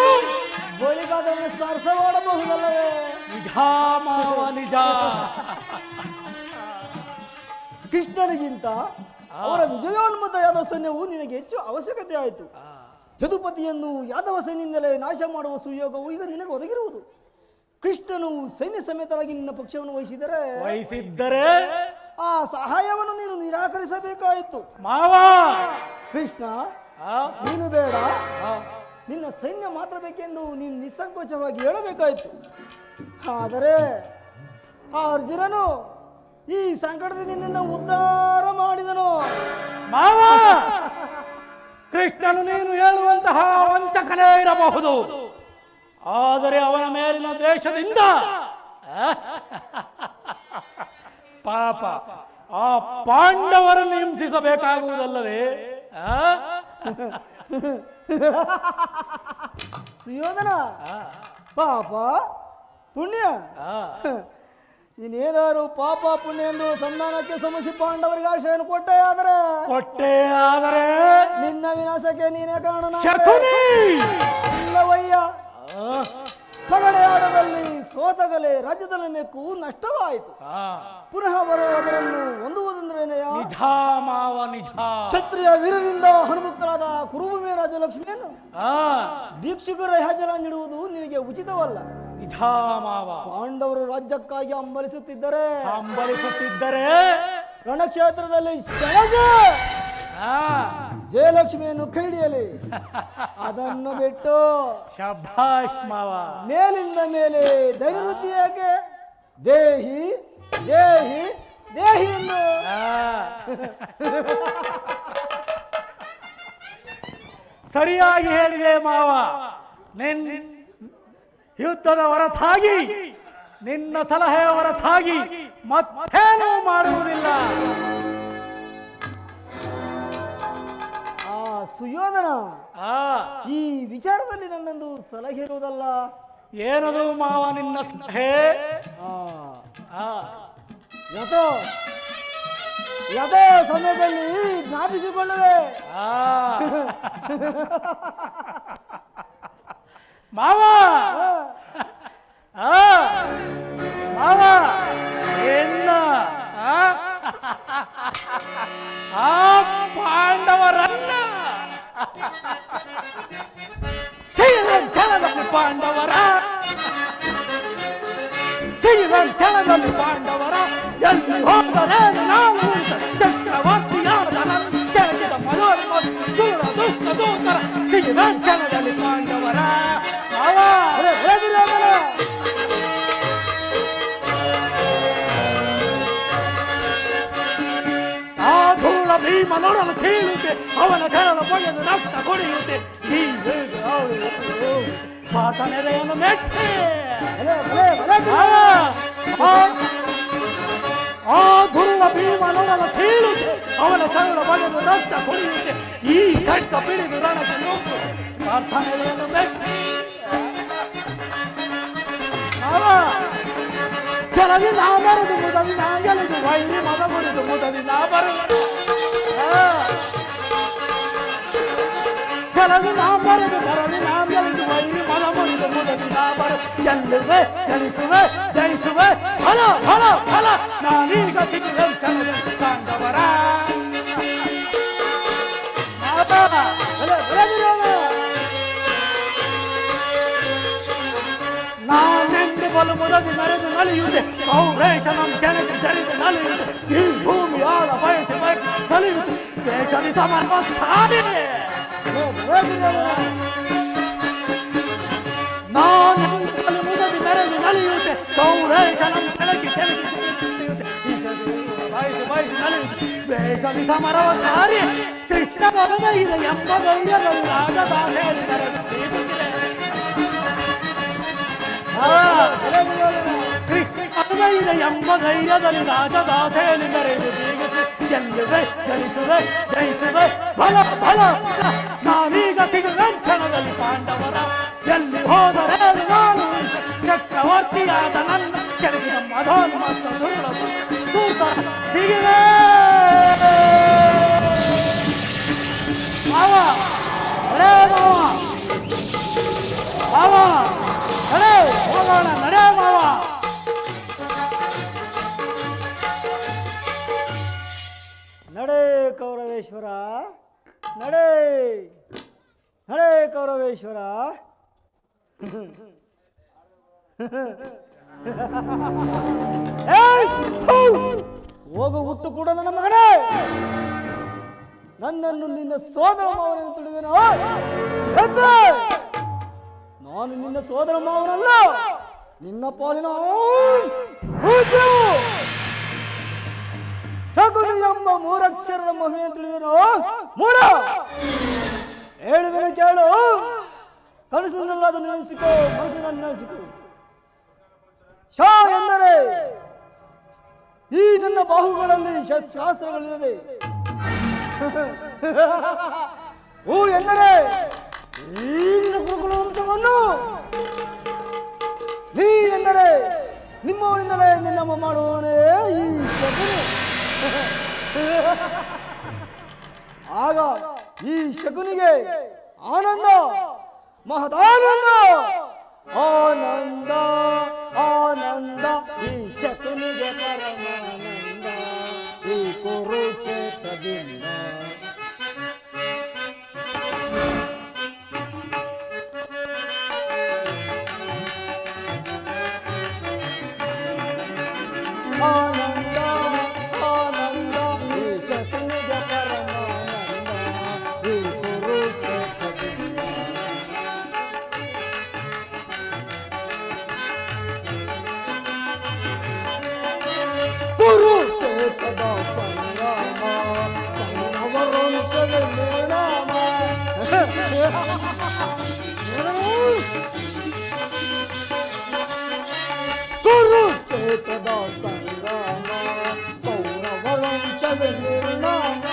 ಬಳಿಕ ಅದನ್ನು ಸರ್ಸ ಮಾಡಬಹುದಲ್ಲವೇ? ನಿಜ ಮಾವ, ನಿಜ. ಕೃಷ್ಣನಿಗಿಂತ ಅವರ ವಿಜಯೋನ್ಮತ ಯಾದವ ಸೈನ್ಯವು ನಿನಗೆ ಹೆಚ್ಚು ಅವಶ್ಯಕತೆ ಆಯಿತು. ಯದುಪತಿಯನ್ನು ಯಾದವ ಸೈನ್ಯದಿಂದಲೇ ನಾಶ ಮಾಡುವ ಸುಯೋಗವು ಈಗ ನಿನಗೆ ಒದಗಿರುವುದು. ಕೃಷ್ಣನು ಸೈನ್ಯ ಸಮೇತರಾಗಿ ನಿನ್ನ ಪಕ್ಷವನ್ನು ವಹಿಸಿದ್ದರೆ ಆ ಸಹಾಯವನ್ನು ನೀನು ನಿರಾಕರಿಸಬೇಕಾಯಿತು. ಮಾವ, ಕೃಷ್ಣ ನೀನು ಬೇಡ, ನಿನ್ನ ಸೈನ್ಯ ಮಾತ್ರ ಬೇಕೆಂದು ನೀನು ನಿಸ್ಸಂಕೋಚವಾಗಿ ಹೇಳಬೇಕಾಯಿತು. ಆದರೆ ಆ ಅರ್ಜುನನು ಈ ಸಂಕಟದಿಂದ ನಿನ್ನ ಉದ್ಧಾರ ಮಾಡಿದನು. ಮಾವ, ಕೃಷ್ಣನು ನೀನು ಹೇಳುವಂತಹ ವಂಚಕನೇ ಇರಬಹುದು, ಆದರೆ ಅವನ ಮೇಲಿನ ದ್ವೇಷದಿಂದ ಪಾಪ ಆ ಪಾಂಡವರನ್ನು ಹಿಂಸಿಸಬೇಕಾಗುವುದಲ್ಲವೇ? ಸುಯೋಧನ, ಪಾಪ ಪುಣ್ಯ, ನೀನೇನಾದ್ರು ಪಾಪ ಪುಣ್ಯ ಎಂದು ಸಂಧಾನಕ್ಕೆ ಸಮಸ್ಯೆ ಪಾಂಡವರಿಗೆ ಆಶಯನ್ನು ಕೊಟ್ಟೆ ಆದರೆ ನಿನ್ನ ವಿನಾಶಕ್ಕೆ ನೀನೇ ಕಾರಣ. ಇಲ್ಲವಯ್ಯ, ಪಗಡೆಯಾಟದಲ್ಲಿ ಸೋತಗಲೆ ರಾಜ್ಯದಲ್ಲಿ ಮೇಕು ನಷ್ಟವಾಯಿತು. ಪುನಃ ಅದನ್ನು ಹೊಂದುವುದೆಂದ್ರೇನೆಯ? ನಿಜ ಮಾವ, ನಿಜ. ಕ್ಷತ್ರಿಯ ವೀರರಿಂದ ಹನುಮುಕ್ತರಾದ ಕುರುಭೂಮಿಯ ರಾಜಲಕ್ಷ್ಮಿಯನ್ನು ಭಿಕ್ಷುಕರ ಹ್ಯಾಜಲ ನೀಡುವುದು ನಿನಗೆ ಉಚಿತವಲ್ಲ. ನಿಜ ಮಾವ. ಪಾಂಡವರು ರಾಜ್ಯಕ್ಕಾಗಿ ಹಂಬಲಿಸುತ್ತಿದ್ದರೆ ರಣಕ್ಷೇತ್ರದಲ್ಲಿ ಜಯಲಕ್ಷ್ಮಿಯನ್ನು ಕೈಡಿಯಲಿ. ಅದನ್ನು ಬಿಟ್ಟು ಶಭಾಷ್ ಮಾವ, ಮೇಲಿಂದ ಮೇಲೆ ಧೈರ್ಯವೃದ್ಧಿ ಯಾಕೆ? ದೇಹಿ ದೇಹಿ ದೇಹಿ ಎಂದು ಸರಿಯಾಗಿ ಹೇಳಿದೆ ಮಾವ. ಯುದ್ಧದ ಹೊರತಾಗಿ, ನಿನ್ನ ಸಲಹೆಯ ಹೊರತಾಗಿ ಮತ್ತೇನೂ ಮಾಡುವುದಿಲ್ಲ. ಸುಯೋಧನ, ಈ ವಿಚಾರದಲ್ಲಿ ನನ್ನೊಂದು ಸಲಹೆ ಇರುವುದಲ್ಲ. ಏನದು ಮಾವ ನಿನ್ನ ಸಲಹೆ? ಯಥೋ ಸಮಯದಲ್ಲಿ ಜ್ಞಾಪಿಸಿಕೊಳ್ಳುವೆ. ಮಾವ ಮಾವ ಎನ್ನ ಆ ಪಾಂಡವರನ್ನ ಶ್ರೀರಂಗದಲ್ಲಿ ಪಾಂಡವರ ಎಲ್ಲಿ ಹೋದರೆ ನಾವು ಚಕ್ರವರ್ತಿಯಾದ ಕೇಳಿದ ಮನೋರಮ ದೂರ ದುಃಖ ದೂತರ ಶ್ರೀರಂಗದಲ್ಲಿ ಪಾಂಡವರ ಭೀಮನೊಡಲು ಚೀಳುತ್ತೆ, ಅವನ ಕರಳು ಬಗೆದು ರಕ್ತ ಕುಡಿಯುತ್ತೆ. ಮಾತನೆರೆಯನ್ನು ನೆಟ್ಟೆ ಆ ಧ್ರುವ ಭೀಮನೊಡಲ ಸೀಳುತ್ತೆ, ಅವನ ಸರಳ ಬಗೆದು ರಕ್ತ ಕುಡಿಯುತ್ತೆ, ಈ ಖಡ್ಗ ಪಿಡಿದು ರಣಕ್ಕೆ ನುಗ್ಗು ಪ್ರಾರ್ಥನೆಯನ್ನು ಮೆಚ್ಚಿ ಚಲವಿ ನಾ ಬರುದು ಮುದವಿ ನಾ ಗೆಲುದು ವೈರಿ ಮದ ಬರುದು ಮುದವಿ ನಾ ಬರುದು ಚಲವಿ ನಾ ಬರುದು ಬರವಿ ನಾ ಗೆಲುದು ವೈರಿ ಮದ ಬರುದು ಮುದವಿ ನಾ ಬರು ಗೆಲ್ಲುವೆ ಗಳಿಸುವೆ ಜಯಿಸುವೆ ಫಲ ಫಲ ಫಲ ನಾನೀಗ ಸಿಕ್ಕಿದ ಚಲದಲ್ಲಿ ಕಾಂಡವರ ನಾನೆಂದು ಬಲು ಮುದವಿ ನಡೆದು ನಲಿಯುವುದೆ ಕೌರೇಶ ನಮ್ಮ ಜನಕ್ಕೆ ಚರಿದು ನಲಿಯುವುದು ಈ ಭೂಮಿ ಆಳ ಬಯಸಿ ಬಯಸಿ ನಲಿಯುವುದು ದೇಶದ ಸಮರ್ಪ ಸಾಧಿದೆ ನಾನೆಂದು ಬಲು ಮುದವಿ ನಡೆದು ನಲಿಯುವುದೆ ಕೌರೇಶ ನಮ್ಮ ಜನಕ್ಕೆ ಚರಿದು ಬಯಸಿ ಬಯಸಿ ನಲಿಯುವುದು ದೇಶದ ಸಮರವ ಸಾರಿ ಕೃಷ್ಣ ಭಗದ ಇದೆ ಎಂಬ ಧೈರ್ಯದಲ್ಲಿ ರಾಜದಾಸೆಯಲ್ಲಿ ನಡೆದು ಬೀಸುತ್ತಿದೆ ಕೃಷ್ಣ ಇದೆ ಎಂಬ ಧೈರ್ಯದಲ್ಲಿ ರಾಜದಾಸೆಯಲ್ಲಿ ನಡೆದು ಬೀಗಿಸಿ ಗೆಲ್ಲುವೆ ಗಳಿಸುವೆ ಜಯಿಸುವೆ ಬಲ ಬಲ ನಾವೀಗ ಸಿಗುವ ಕ್ಷಣದಲ್ಲಿ ಪಾಂಡವರ ಎಲ್ಲಿ ಹೋದರೆ ನಾನು ಚಕ್ರವರ್ತಿಯಾದ ನನ್ನ ಕೆಳಗಿನ ಮಧೋನ್ಮತ್ತ ದೂತ ಸಿಗಿವೆ ಮಾವ ಅರೇ ಮಾವ ಮಾವ ನಡೆ ಹೋಗೋಣ ನಡೆ ಮಾವ ನಡೆ ಕೌರವೇಶ್ವರ ನಡೆ ನಡೆ ಕೌರವೇಶ್ವರ ಹೋಗು ಹುಟ್ಟು ಕೂಡ ನನ್ನ ಮಗನೇ ನನ್ನನ್ನು ನಿನ್ನ ಸೋದರ ಮಾವನೆಂದು ತಿಳಿದೇನೋ ನಾನು ನಿನ್ನ ಸೋದರ ಮಾವನಲ್ಲ ನಿನ್ನ ಪಾಲಿನ ಶಕುನಿ ಎಂಬ ಮೂರಕ್ಷರದ ಮಹಿಮೆ ತಿಳಿದೇನೋ ಮೂಡ ಹೇಳುವೆನು ಕೇಳು ಕನಸಿನಲ್ಲಾದ ನೆನೆಸಿಕೋ ಮನಸ್ಸಿನಲ್ಲಿ ನೆನೆಸಿಕೋ ಶಾ ಎಂದರೆ ಈ ನನ್ನ ಬಾಹುಗಳಲ್ಲಿ ಶಾಸ್ತ್ರಗಳಿದೆ ಹೂ ಎಂದರೆ ಈ ನಿನ್ನ ಗುರುಕುಲ ವಂಶವನ್ನು ನೀ ಎಂದರೆ ನಿಮ್ಮವರಿಂದಲೇ ನಿನ್ನಮ್ಮ ಮಾಡುವವನೇ ಈ ಶಕುನಿ ಆಗ ಈ ಶಕುನಿಗೆ ಆನಂದ ಮಹದಾನಂದ ಆನಂದ ಆನಂದ ಈ ಶಕುನಿಗೆ ಪರಮಾನಂದ ಈ ಕುರುಕ್ಷೇತ್ರದಿಂದ ಆನಂದ ಆನಂದ ಈ ಶಕುನಿಗೆ ಪರಮಾನಂದ ಈ ಕುರುಕ್ಷೇತ್ರದಿಂದ ಕುರುಕ್ಷೇತ್ರದ ಸಂಗ್ರಾಮ ಕೌರವವಂಶದ ನಿರ್ಣಾಮ ಕುರುಕ್ಷೇತ್ರದ ಸಂಗ್ರಾಮ ಕೌರವವಂಶದ ನಿರ್ಣಾಮ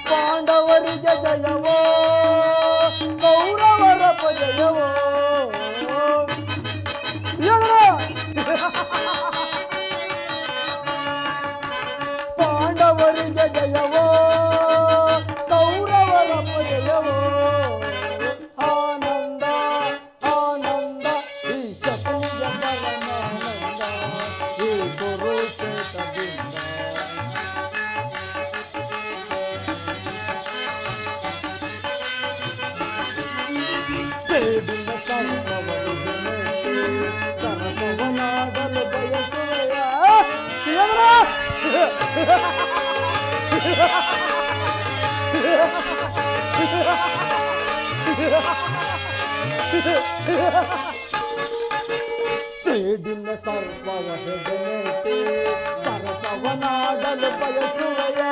ಪಾಂಡವರಿಗೆ ಜಯವೋ ಕೌರವರ ಪಜಯವೋ ಪಾಂಡವರಿಗೆ ಜಯವೋ ಕೌರವರ ಜಯವೋ ಆನಂದ ಆನಂದ ಈ ಶಕುನಿಗೆ ಪರಮಾನಂದ ಈ ಕುರುಕ್ಷೇತ್ರದಿಂದ ದೇವಿನ ಸರ್ವವರಿಗೆ ಸರಸವನಾಗಲು ಬಯಸುವೆಯ ಸೇಡಿನ ಸರ್ವವ ಹೆದೆನೆಟ್ಟು ಸರಸವನಾಡಲು ಬಯಸುವೆಯ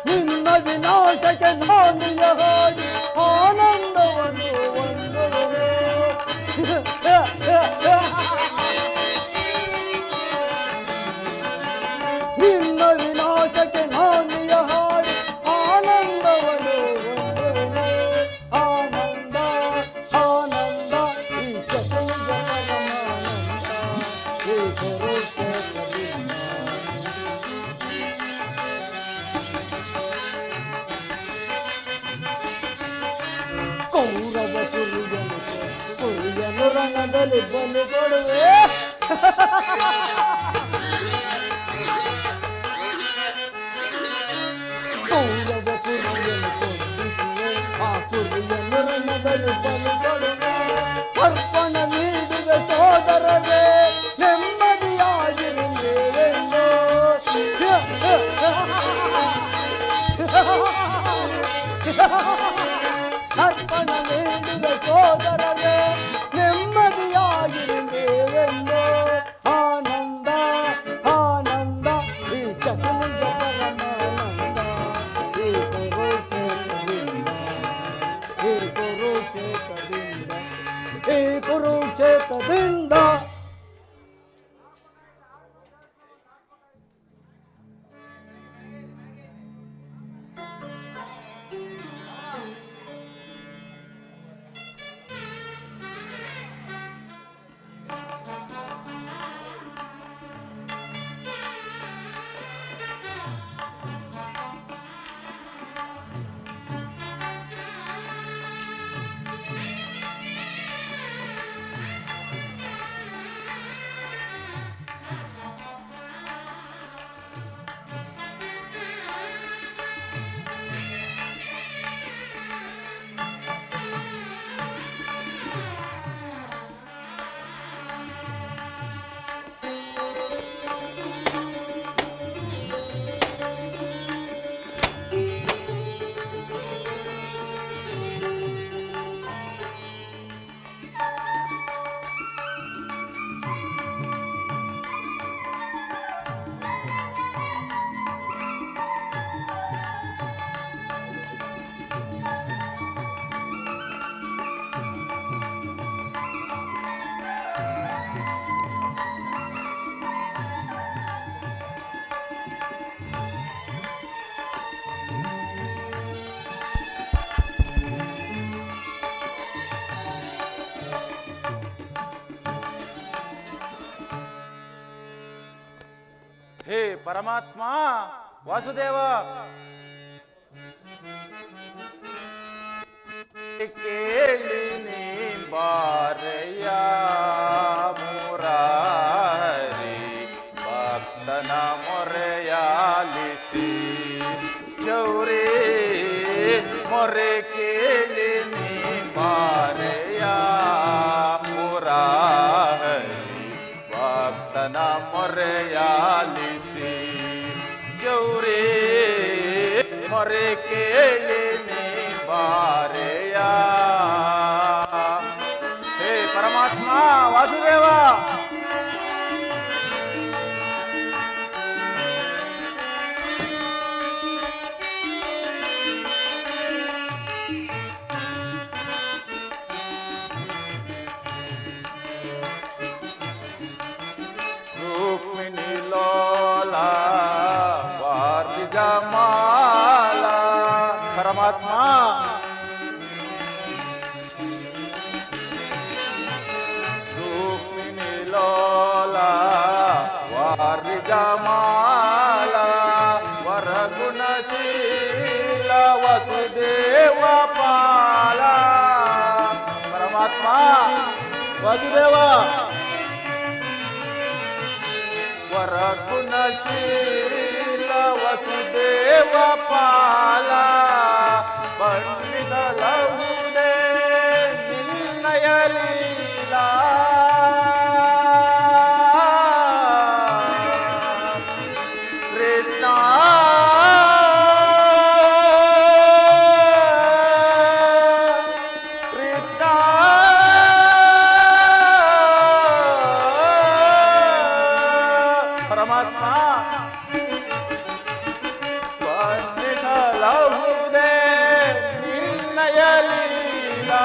ನಿನ್ನ ವಿನಾಶಕ್ಕೆ ನಾನಿಯ ಹೋಗಿ ಆನಂದವನ್ನು ಹೊಂದುವೆ ನಿನ್ನ ಕೌರವ ಕುರಿಯನು ರಣದಲ್ಲಿ ಬಲಿ ಕೊಡುವೆ. ಕೌರವ ಕುರಿಯನು ಕೊಡಿಸುವೆ, ಆ ಕುರಿಯನು ರಣದಲ್ಲಿ ಬಲಿ ಕೊಡುವೆ. ಅರ್ಪಣ ನೀಡುವ ಸೋದರರೇ, ನೆಮ್ಮದಿಯಾಗಿರುವೆಂದು. ಅರ್ಪಣ ನೀಡಿದ ಸೋದರರೇ, ನೆಮ್ಮದಿಯಾಗಿರುವೆಂದು. ಆನಂದ ಆನಂದ ಈ ಶಕುನಿಗೆ ಪರಮಾನಂದ. ಈ ಕುರುಕ್ಷೇತ್ರದಿಂದ, ಈ ಕುರುಕ್ಷೇತ್ರದಿಂದ, ಈ ಕುರುಕ್ಷೇತ್ರದಿಂದ. ಹೇ ಪರಮಾತ್ಮ ವಾಸುದೇವ, ಕೇಳಿ ನೀ ಬಾರಯ್ಯ ಮುರಾರಿ, ಭಕ್ತನ ಮೊರೆಯಾಲಿಸಿ ಚೌರಿ ಮೊರೆ ಕೇಳಿ ನೀ ಬಾರಯ್ಯ ಮುರಾರಿ, ಭಕ್ತನ ಮೊರೆಯಾಲಿಸಿ ಚೌರಿ ಮೊರೆ ಕೇಳಿ ನೀ ಬಾರೆಯ. ಹೇ ಪರಮಾತ್ಮ ವಾಸುದೇವ, ರುಕ್ಮಿಣಿ ಲೋಲ ವಾರ್ಲಿಗ ಮಾಲ. ಪರಮಾತ್ಮ ರುಕ್ಮಿಣಿ ಲೋಲ ವಾರ್ಲಿಗ ಮಾಲ, ವರಗುಣಶೀಲ ವಸುದೇವ ಪಾಲ. ಪರಮಾತ್ಮ ವಾಸುದೇವ, ವರಗುಣಶೀಲ ವಸುದೇವ ಪಾಲ, ಬಣ್ಣಿದಲಹುದೇ ನಿನ್ನಯ ಲೀಲಾ. ಕೃಷ್ಣ ಕೃಷ್ಣ ಪರಮಾತ್ಮ ಬಣ್ಣಿಸಲಹುದೇ ನಿನ್ನಯ ಲೀಲಾ.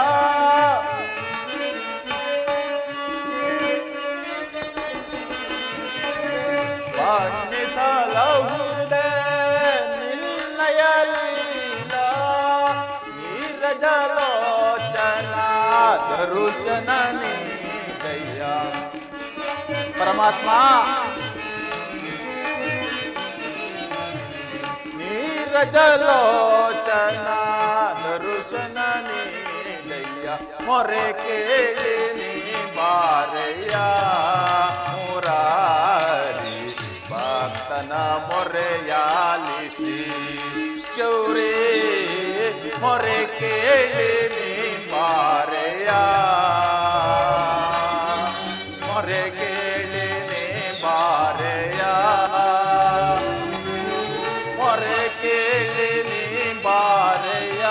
ಬಣ್ಣಿಸಲಹುದೇ ನಿನ್ನಯ ಲೀಲಾ. ನೀರಜಲೋಚನ ದರುಶನ ನೀಡಯ್ಯ. ಪರಮಾತ್ಮ ನೀರಜಲೋಚನ ದರುಶನ ನೀಡಯ್ಯ. ಮೊರೆ ಕೇಳಿ ನೀ ಬಾರಯ್ಯ ಮುರಾರಿ ಭಕ್ತನ ಮೊರೆಯಾಲಿಸಿ ಚೌರೇ ಮೊರೆ ಕೇಳಿ ನೀ ಬಾರಯ್ಯ ಮೊರೆ ಕೇಳಿ ನೀ ಬಾರಯ್ಯ ಮೊರೆ ಕೇಳಿ ನೀ ಬಾರಯ್ಯ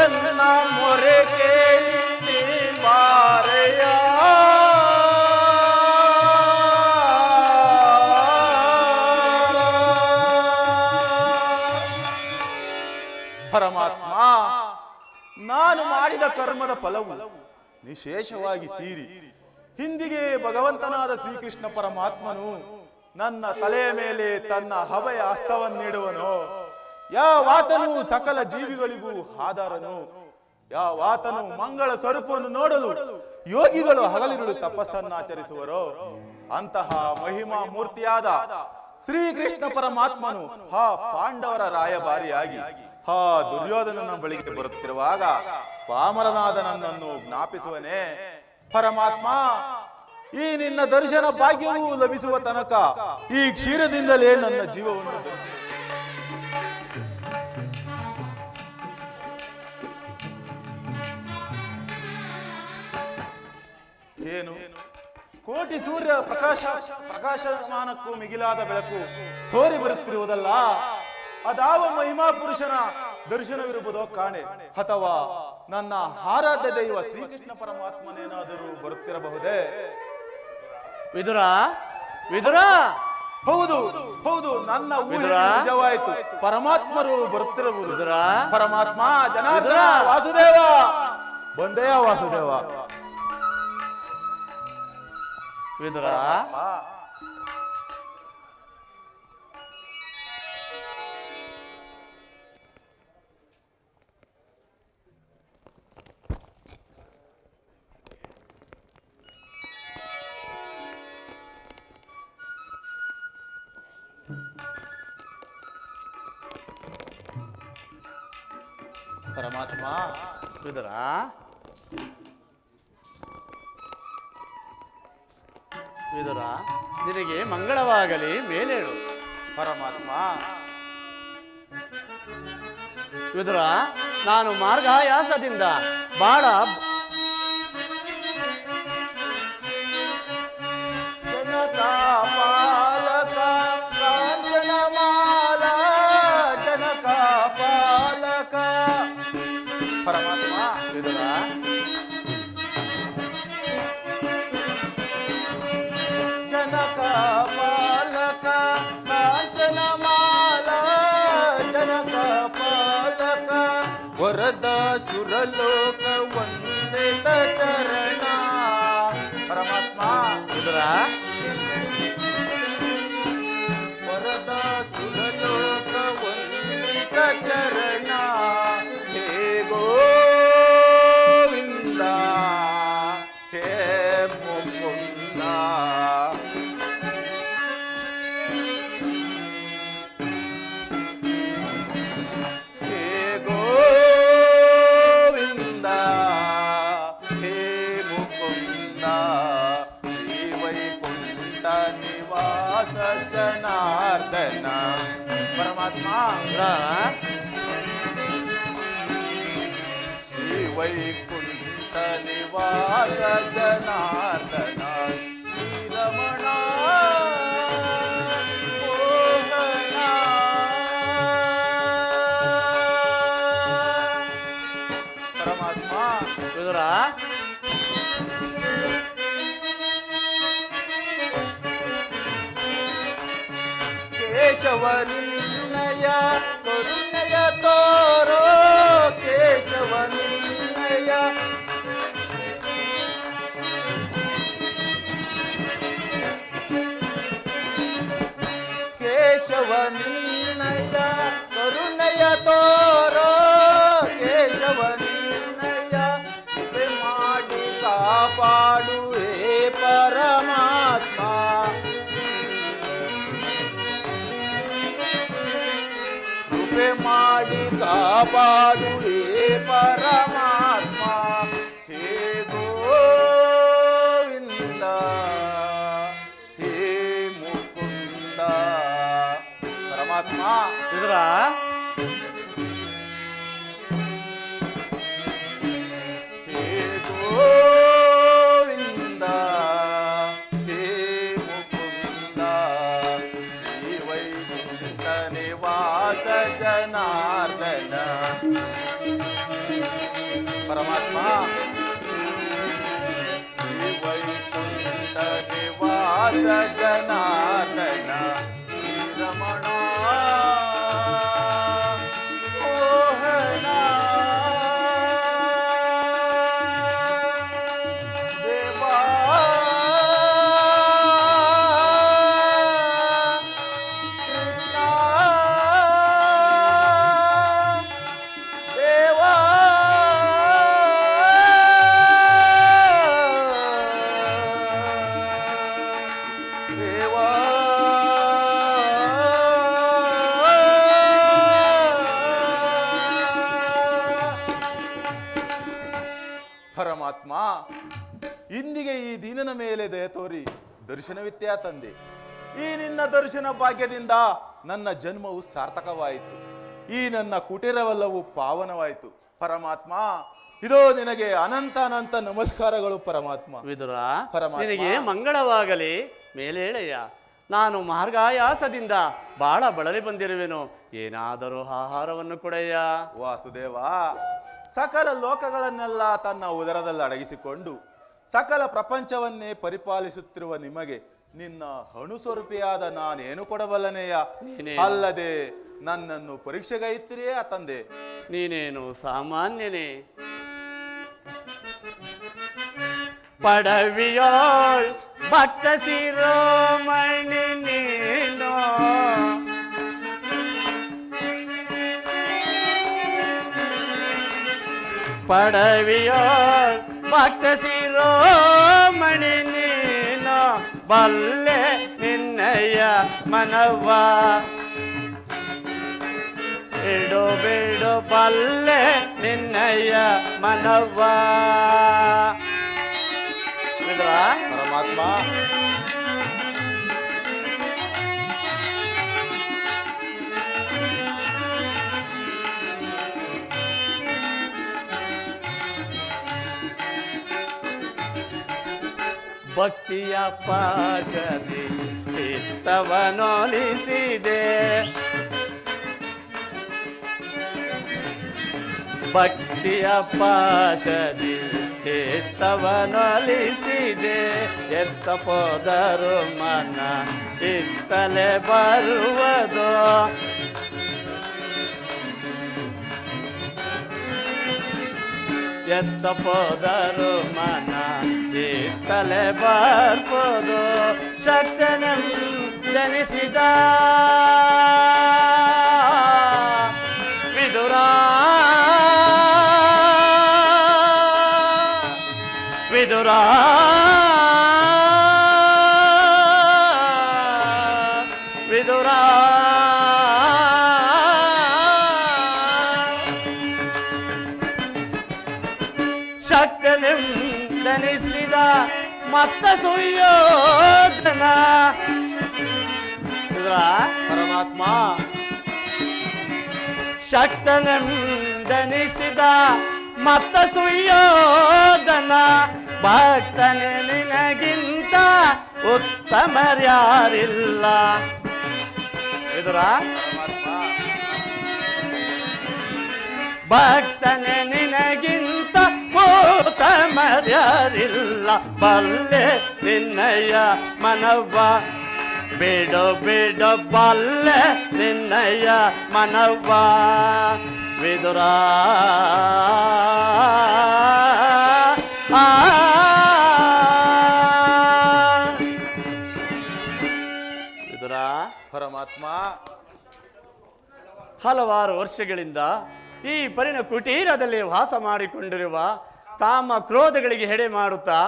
ಎನ್ನ ಮೊರೆ ಕೇಳಿ ನೀ ಬಾರಯ್ಯ ಪರಮಾತ್ಮ, ನಾನು ಮಾಡಿದ ಕರ್ಮದ ಫಲವು ನಿಶೇಷವಾಗಿ ತೀರಿ ಹಿಂದಿಗೆ ಭಗವಂತನಾದ ಶ್ರೀಕೃಷ್ಣ ಪರಮಾತ್ಮನು ನನ್ನ ತಲೆಯ ಮೇಲೆ ತನ್ನ ಅಭಯ ಹಸ್ತವನ್ನಿಡುವನು. ಯಾವಾತನು ಸಕಲ ಜೀವಿಗಳಿಗೂ ಆಧಾರನು, ಯಾವಾತನು ಮಂಗಳ ಸ್ವರೂಪವನ್ನು ನೋಡಲು ಯೋಗಿಗಳು ಹಗಲಿರುಳು ತಪಸ್ಸನ್ನಾಚರಿಸುವರೋ ಅಂತಹ ಮಹಿಮಾ ಮೂರ್ತಿಯಾದ ಶ್ರೀಕೃಷ್ಣ ಪರಮಾತ್ಮನು ಆ ಪಾಂಡವರ ರಾಯಭಾರಿಯಾಗಿ ಆ ದುರ್ಯೋಧನನ ಬಳಿಗೆ ಬರುತ್ತಿರುವಾಗ ಪಾಮರನಾದ ನನ್ನನ್ನು ಜ್ಞಾಪಿಸುವನೇ. ಪರಮಾತ್ಮ, ಈ ನಿನ್ನ ದರ್ಶನ ಭಾಗ್ಯವೂ ಲಭಿಸುವ ತನಕ ಈ ಕ್ಷೀರದಿಂದಲೇ ನನ್ನ ಜೀವವನ್ನು ಏನು ಕೋಟಿ ಸೂರ್ಯ ಪ್ರಕಾಶಮಾನಕ್ಕೂ ಮಿಗಿಲಾದ ಬೆಳಕು ತೋರಿ ಬರುತ್ತಿರುವುದಲ್ಲ, ಅದಾವ ಮಹಿಮಾ ಪುರುಷನ ದರ್ಶನವಿರುವುದೋ ಕಾಣೆ, ಅಥವಾ ನನ್ನ ಆರಾಧ್ಯ ದೈವ ಶ್ರೀಕೃಷ್ಣ ಪರಮಾತ್ಮನೇನಾದರೂ ಬರುತ್ತಿರಬಹುದೇ? ವಿದುರ ವಿದುರ, ಹೌದು ಹೌದು, ನನ್ನ ಊಹೆ ನಿಜವಾಯಿತು. ಪರಮಾತ್ಮರು ಬರುತ್ತಿರಬಹುದು. ಪರಮಾತ್ಮ, ಜನಾರ್ದನ, ವಾಸುದೇವ, ಬಂದೆಯ ವಾಸುದೇವ. ವಿದುರ, ಪರಮಾತ್ಮ, ವಿದುರ, ವಿದುರ, ನಿನಗೆ ಮಂಗಳವಾಗಲಿ, ಮೇಲೇಳು. ಪರಮಾತ್ಮ, ವಿದುರ, ನಾನು ಮಾರ್ಗಾಯಾಸದಿಂದ ಬಾಳ ಜನಕ ಪಾಲಕ ಕಾಂಚನ ಮಾಲ, ಜನಕ ಪಾಲಕ. ಪರಮಾತ್ಮ, ವಿದುರ, ಜನಕ ಪಾಲಕ ಕಾಂಚನ ಮಾಲ, ಜನಕ ಪಾಲಕ ವರದ ಸುರಲೋಕ ವಂದಿತ ಚರಣ. ಪರಮಾತ್ಮ, ವಿದುರ, ವರದ ಸುರಲೋಕ ವಂದಿತ ಚರಣ. ಹೇ ಗೋವಿಂದ, ಹೇ ಮುಕುಂದ. ಹೇ ಗೋವಿಂದ, ಹೇ ಮುಕುಂದ. ಶ್ರೀ ವೈಕುಂಠ ನಿವಾಸ ಜನಾರ್ದನ. ಪರಮಾತ್ಮ, ಶ್ರೀ ವೈಕುಂಠ ನಿವಾಸ ಜನಾರ್ದನ. ಶ್ರೀರಮಣ ಮೋಹನ. ಪರಮಾತ್ಮ, ವಿದುರ, ಕೇಶವನಿನ್ನಯ ಕರುಣೆಯ ತೋರೋ, ಕೇಶವನಿನ್ನಯ. ಕೇಶವನಿನ್ನಯ ಕರುಣೆಯ ತೋರೋ, ಕೇಶವನಿನ್ನಯ ಕೃಪೆ ಮಾಡಿ ಕಾಪಾಡು ಹೇ ಪರಮಾತ್ಮ. ಮಾಡಿ ಕಾಪಾಡು ಹೇ ಪರಮಾತ್ಮ ಹೇ ಗೋವಿಂದ ಹೇ ಮುಕುಂದ. ಪರಮಾತ್ಮ ಇದರ ಹೇ ಗೋವಿಂದ ಹೇ ಮುಕುಂದ ಶ್ರೀ ವೈಕುಂಠ ನಿವಾಸ ಜನಾರ್ದನ. ಪರಮಾತ್ಮ ಶ್ರೀ ವೈಕುಂಠ ನಿವಾಸ ಜನಾರ್ದನ ಶ್ರೀ ರಮಣ ಮೋಹನ ದೇವಾ ಕೃಷ್ಣ ದೇವಾ ದೇವಾ ಪರಮಾತ್ಮ ಇಂದಿಗೆ ಈ ದೀನನ ಮೇಲೆ ದಯ ತೋರಿ ದರ್ಶನವಿತ್ಯಾ ತಂದೆ. ಈ ನಿನ್ನ ದರ್ಶನ ಭಾಗ್ಯದಿಂದ ನನ್ನ ಜನ್ಮವು ಸಾರ್ಥಕವಾಯಿತು, ಈ ನನ್ನ ಕುಟೀರವೆಲ್ಲವೂ ಪಾವನವಾಯಿತು. ಪರಮಾತ್ಮ ಇದೋ ನಿನಗೆ ಅನಂತ ಅನಂತ ನಮಸ್ಕಾರಗಳು ಪರಮಾತ್ಮ. ವಿದುರ ಪರಮಾತ್ಮ. ನಿನಗೆ ಮಂಗಳವಾಗಲಿ. ಮೇಲೇಳಯ್ಯ, ನಾನು ಮಾರ್ಗಾಯಾಸದಿಂದ ಬಹಳ ಬಳಲಿ ಬಂದಿರುವೆನು, ಏನಾದರೂ ಆಹಾರವನ್ನು ಕೊಡಯ್ಯ. ವಾಸುದೇವ, ಸಕಲ ಲೋಕಗಳನ್ನೆಲ್ಲ ತನ್ನ ಉದರದಲ್ಲಿ ಅಡಗಿಸಿಕೊಂಡು ಸಕಲ ಪ್ರಪಂಚವನ್ನೇ ಪರಿಪಾಲಿಸುತ್ತಿರುವ ನಿಮಗೆ ನಿನ್ನ ಅಣುಸ್ವರೂಪಿಯಾದ ನಾನೇನು ಕೊಡಬಲ್ಲನೆಯ? ಅಲ್ಲದೆ ನನ್ನನ್ನು ಪರೀಕ್ಷೆಗೈತಿರಿಯೇ ತಂದೆ. ನೀನೇನು ಸಾಮಾನ್ಯನೇ? ಪಡವಿಯೋಳ್ ಭಕ್ತ ಶಿರೋಮಣಿ ನೀನು, ಪಡವಿಯೋಳ್ ಭಕ್ತ ಶಿರೋಮಣಿ ನೀನು, ಬಲ್ಲೆ ನಿನ್ನಯ್ಯ ಮನವ ಬಿಡು ಬಿಡು ಬಲ್ಲೆ ನಿನ್ನಯ್ಯ ಮನವ. ಪರಮಾತ್ಮ ಭಕ್ತಿಯ ಪಾಶದಿ ಚಿತ್ತವನೊಲಿಸಿದೆ, ಭಕ್ತಿಯ ಪಾಶದಿ ಚಿತ್ತವನೊಲಿಸಿದೆ, ಎತ್ತ ಹೋದರು ಮನ ಇತ್ತಲೇ ಬರುವುದು, ಎತ್ತ ಹೋದರು ಮನ ಇತ್ತಲೇ ಬರ್ಬೋದು. ಶಕ್ತನಂ ಜನಿಸಿದ ವಿದುರ ವಿದುರ ವಿದುರ ಶಕ್ತನಿಂ ಜನಿಸಿದ ಮತ್ತ ಸುಯೋಧನ. ಪರಮಾತ್ಮ ಶಕ್ತನಿಂ ಜನಿಸಿದ ಮತ್ತ ಸುಯೋಧನ, ಭಕ್ತನೆ ನಿನಗಿಂತ ಉತ್ತಮರ್ಯಾರಿಲ್ಲ. ವಿದುರ ಭಕ್ತನೆ ನಿನಗಿಂತ ಉತ್ತಮರ್ಯಾರಿಲ್ಲ, ಬಲ್ಲೆ ನಿನ್ನಯ್ಯ ಮನವ ಬಿಡು ಬಿಡು ಬಲ್ಲೆ ನಿನ್ನಯ್ಯ ಮನವ. ವಿದುರ ವಿದುರ ಪರಮಾತ್ಮ ಹಲವಾರು ವರ್ಷಗಳಿಂದ ಈ ಪರಿಣ ಕುಟೀರದಲ್ಲಿ ವಾಸ ಮಾಡಿಕೊಂಡಿರುವ ಕಾಮ ಕ್ರೋಧಗಳಿಗೆ ಎಡೆ ಮಾಡುತ್ತಾ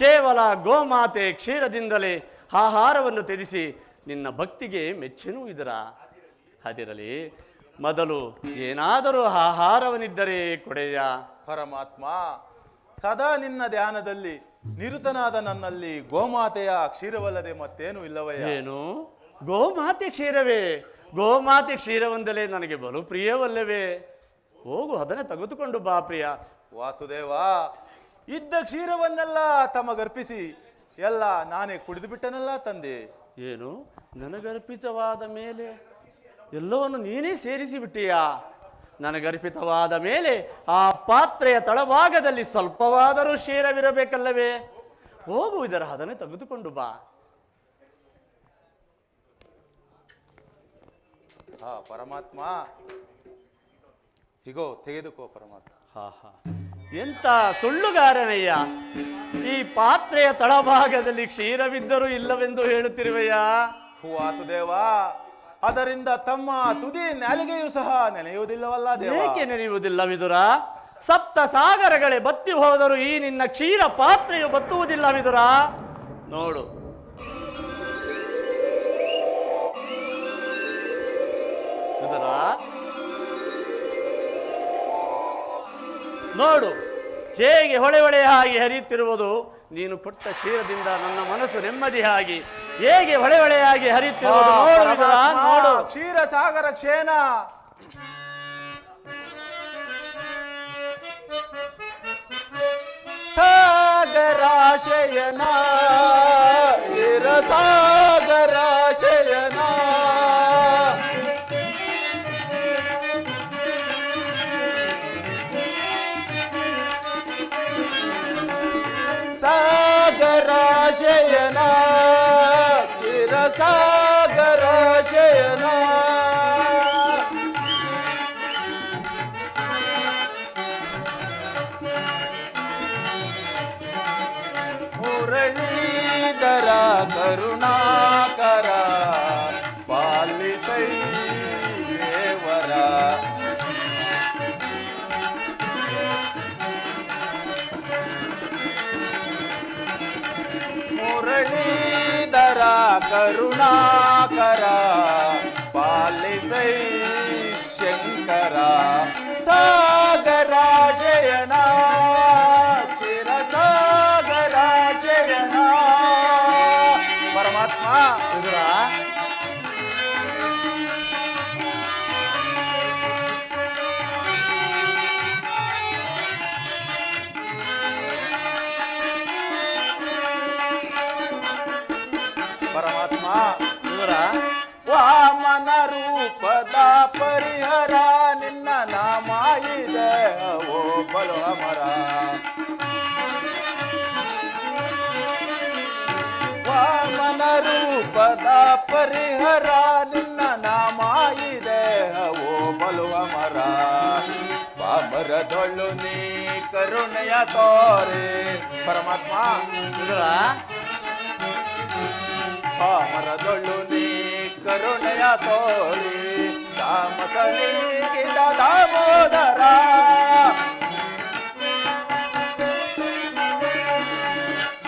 ಕೇವಲ ಗೋಮಾತೆ ಕ್ಷೀರದಿಂದಲೇ ಆಹಾರವನ್ನು ತ್ಯಜಿಸಿ ನಿನ್ನ ಭಕ್ತಿಗೆ ಮೆಚ್ಚೆನೂ ಇದರ. ಅದಿರಲಿ, ಮೊದಲು ಏನಾದರೂ ಆಹಾರವನಿದ್ದರೆ ಕೊಡೆಯ. ಪರಮಾತ್ಮ, ಸದಾ ನಿನ್ನ ಧ್ಯಾನದಲ್ಲಿ ನಿರತನಾದ ನನ್ನಲ್ಲಿ ಗೋಮಾತೆಯ ಕ್ಷೀರವಲ್ಲದೆ ಮತ್ತೇನು ಇಲ್ಲವಯ್ಯ. ಏನು ಗೋಮಾತೆ ಕ್ಷೀರವೇ? ಗೋಮಾತೆ ಕ್ಷೀರವೆಂದಲೇ ನನಗೆ ಬಲು ಪ್ರಿಯವಲ್ಲವೇ? ಹೋಗು, ಅದನ್ನೇ ತೆಗೆದುಕೊಂಡು ಬಾ ಪ್ರಿಯ. ವಾಸುದೇವ, ಇದ್ದ ಕ್ಷೀರವನ್ನೆಲ್ಲ ತಮಗರ್ಪಿಸಿ ಎಲ್ಲ ನಾನೇ ಕುಡಿದು ಬಿಟ್ಟನಲ್ಲ ತಂದೆ. ಏನು ನನಗರ್ಪಿತವಾದ ಮೇಲೆ ಎಲ್ಲವನ್ನು ನೀನೇ ಸೇರಿಸಿ ಬಿಟ್ಟೀಯಾ? ನನಗರ್ಪಿತವಾದ ಮೇಲೆ ಆ ಪಾತ್ರೆಯ ತಳಭಾಗದಲ್ಲಿ ಸ್ವಲ್ಪವಾದರೂ ಕ್ಷೀರವಿರಬೇಕಲ್ಲವೇ? ಹೋಗು, ಇದರ ಅದನ್ನೇ ತೆಗೆದುಕೊಂಡು ಬಾ. ಪರಮಾತ್ಮ, ಹೀಗೋ ತೆಗೆದುಕೋ ಪರಮಾತ್ಮ. ಎಂತ ಸುಳ್ಳುಗಾರನಯ್ಯ! ಈ ಪಾತ್ರೆಯ ತಳಭಾಗದಲ್ಲಿ ಕ್ಷೀರವಿದ್ದರೂ ಇಲ್ಲವೆಂದು ಹೇಳುತ್ತಿರುವೆಯ? ವಾಸುದೇವ, ಅದರಿಂದ ತಮ್ಮ ತುದಿ ನಾಲಿಗೆಯೂ ಸಹ ನೆನೆಯುವುದಿಲ್ಲವಲ್ಲ ದೇವ. ಏಕೆ ನೆನೆಯುವುದಿಲ್ಲ ವಿದುರ? ಸಪ್ತ ಸಾಗರಗಳೇ ಬತ್ತಿ ಹೋದರೂ ಈ ನಿನ್ನ ಕ್ಷೀರ ಪಾತ್ರೆಯು ಬತ್ತುವುದಿಲ್ಲ ವಿದುರ. ನೋಡು, ವಿದುರ ನೋಡು, ಹೇಗೆ ಹೊಳೆ ಹೊಳೆಯಾಗಿ ಹರಿಯುತ್ತಿರುವುದು. ನೀನು ಕೊಟ್ಟ ಕ್ಷೀರದಿಂದ ನನ್ನ ಮನಸ್ಸು ನೆಮ್ಮದಿಯಾಗಿ ಹೇಗೆ ಹೊಳೆ ಹೊಳೆಯಾಗಿ ಹರಿಯುತ್ತಿರುವುದು ನೋಡು ವಿದುರ, ನೋಡು. ಕ್ಷೀರ ಸಾಗರ ಕ್ಷೇನ ಸಾಗರಾಶಯನ ಸಾಗರಾಶಯನ ಸಾಗರಾಶಯನ ಚಿರಸಾಗರಾಶಯನ ಮುರಳೀಧರ ಕರುಣಾಕರ ಪಾಲಿಸೈ ದೇವರ ಮುರಳೀಧರ ಕರುಣಾಕರ ಪಾಲಿಸೈ ಶಂಕರ ಸಾಗರಾಶಯನ ಚಿರಸಾಗರಾಶಯನ. ಪರಮಾತ್ಮ, ಪರಮಾತ್ಮ, ವಾಮನ ರೂಪದ ಪರಿಹರ ನಿನ್ನ ನಾಮ ಇದೆ ಓ ಬಲು ಅಮರ. ವಾಮನ ರೂಪದ ಪರಿಹರ ನಿನ್ನ ನಾಮ ಇದೆ ಓ ಬಲು ಅಮರ. ಪಾಮರದೊಳ್ಳು ನೀ ಕರುಣೆಯ ತೋರೆ. ಪರಮಾತ್ಮ, ಪಾಮರದೊಳ್ಳು ನೀ ಕರುಣೆಯ ತೋರಿ ತಾಮಸನಿಗಿದ ದಾಮೋದರ.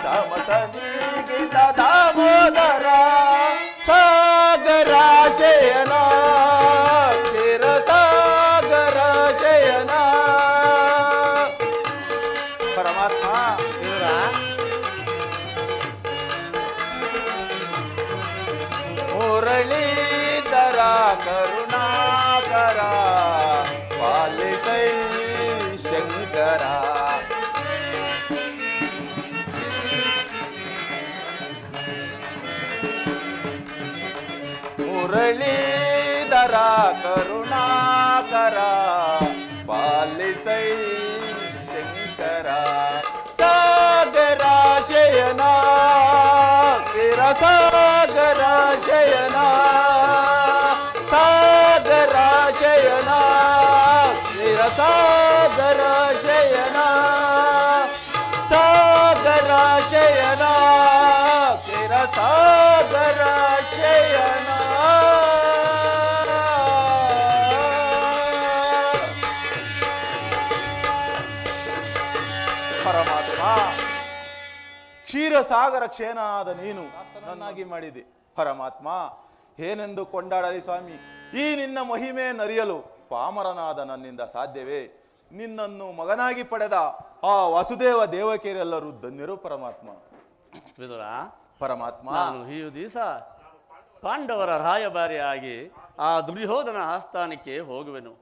ತಾಮಸನಿಗಿದ ದಾಮೋದರ ಸಾಗರಾಶಯನ ಚಿರಸಾಗರಾಶಯನ. ಪರಮಾತ್ಮ, ಮುರಳೀಧರ ಕರುಣಾಕರ ಪಾಲಿಸೈ ಶಂಕರ. ಮುರಳೀಧರ ಕರುಣಾಕರ ಪಾಲಿಸೈ ಶಂಕರ. ಸಾಗರಾಶಯನ ಶಿರಸಾಗರಾಶಯನ ಸಾಗರಾಶಯನ ಶಿರಸಾಗರಾಶಯನ ಸಾಗರಾಶಯನ ಶಿರಸಾಗರಾಶಯನ. ಪರಮಾತ್ಮ, ಕ್ಷೀರಸಾಗರ ಕ್ಷೇನಾದ ನೀನು ನನ್ನಾಗಿ ಮಾಡಿದೆ. ಪರಮಾತ್ಮ, ಏನೆಂದು ಕೊಂಡಾಡಲಿ ಸ್ವಾಮಿ? ಈ ನಿನ್ನ ಮಹಿಮೆಯನ್ನರಿಯಲು ಪಾಮರನಾದ ನನ್ನಿಂದ ಸಾಧ್ಯವೇ? ನಿನ್ನನ್ನು ಮಗನಾಗಿ ಪಡೆದ ಆ ವಸುದೇವ ದೇವಕಿಯರೆಲ್ಲರೂ ಧನ್ಯರು ಪರಮಾತ್ಮ. ವಿದುರ, ಪರಮಾತ್ಮ, ನಾನು ಈ ದಿವಸ ಪಾಂಡವರ ರಾಯಭಾರಿಯಾಗಿ ಆ ದುರ್ಯೋಧನ ಆಸ್ಥಾನಕ್ಕೆ ಹೋಗುವೆನು.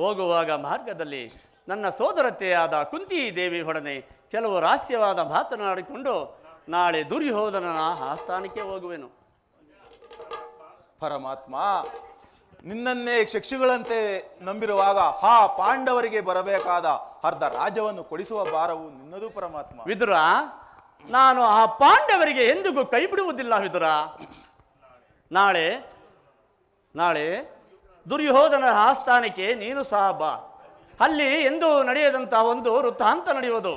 ಹೋಗುವಾಗ ಮಾರ್ಗದಲ್ಲಿ ನನ್ನ ಸೋದರತೆಯಾದ ಕುಂತಿ ದೇವಿಯೊಡನೆ ಕೆಲವು ರಹಸ್ಯವಾದ ಮಾತನಾಡಿಕೊಂಡು ನಾಳೆ ದುರ್ಯೋಧನನ ಆಸ್ಥಾನಕ್ಕೆ ಹೋಗುವೆನು. ಪರಮಾತ್ಮ, ನಿನ್ನನ್ನೇ ಶಕ್ಷಿಗಳಂತೆ ನಂಬಿರುವಾಗ ಆ ಪಾಂಡವರಿಗೆ ಬರಬೇಕಾದ ಅರ್ಧ ರಾಜ್ಯವನ್ನು ಕೊಡಿಸುವ ಭಾರವು ನಿನ್ನದು ಪರಮಾತ್ಮ. ವಿದುರ, ನಾನು ಆ ಪಾಂಡವರಿಗೆ ಎಂದಿಗೂ ಕೈ ಬಿಡುವುದಿಲ್ಲ ವಿದುರ. ನಾಳೆ ದುರ್ಯೋಧನ ಆಸ್ಥಾನಕ್ಕೆ ನೀನು ಸಹ ಬಾ. ಅಲ್ಲಿ ಎಂದು ನಡೆಯದಂತ ಒಂದು ವೃತ್ತಾಂತ ನಡೆಯುವುದು.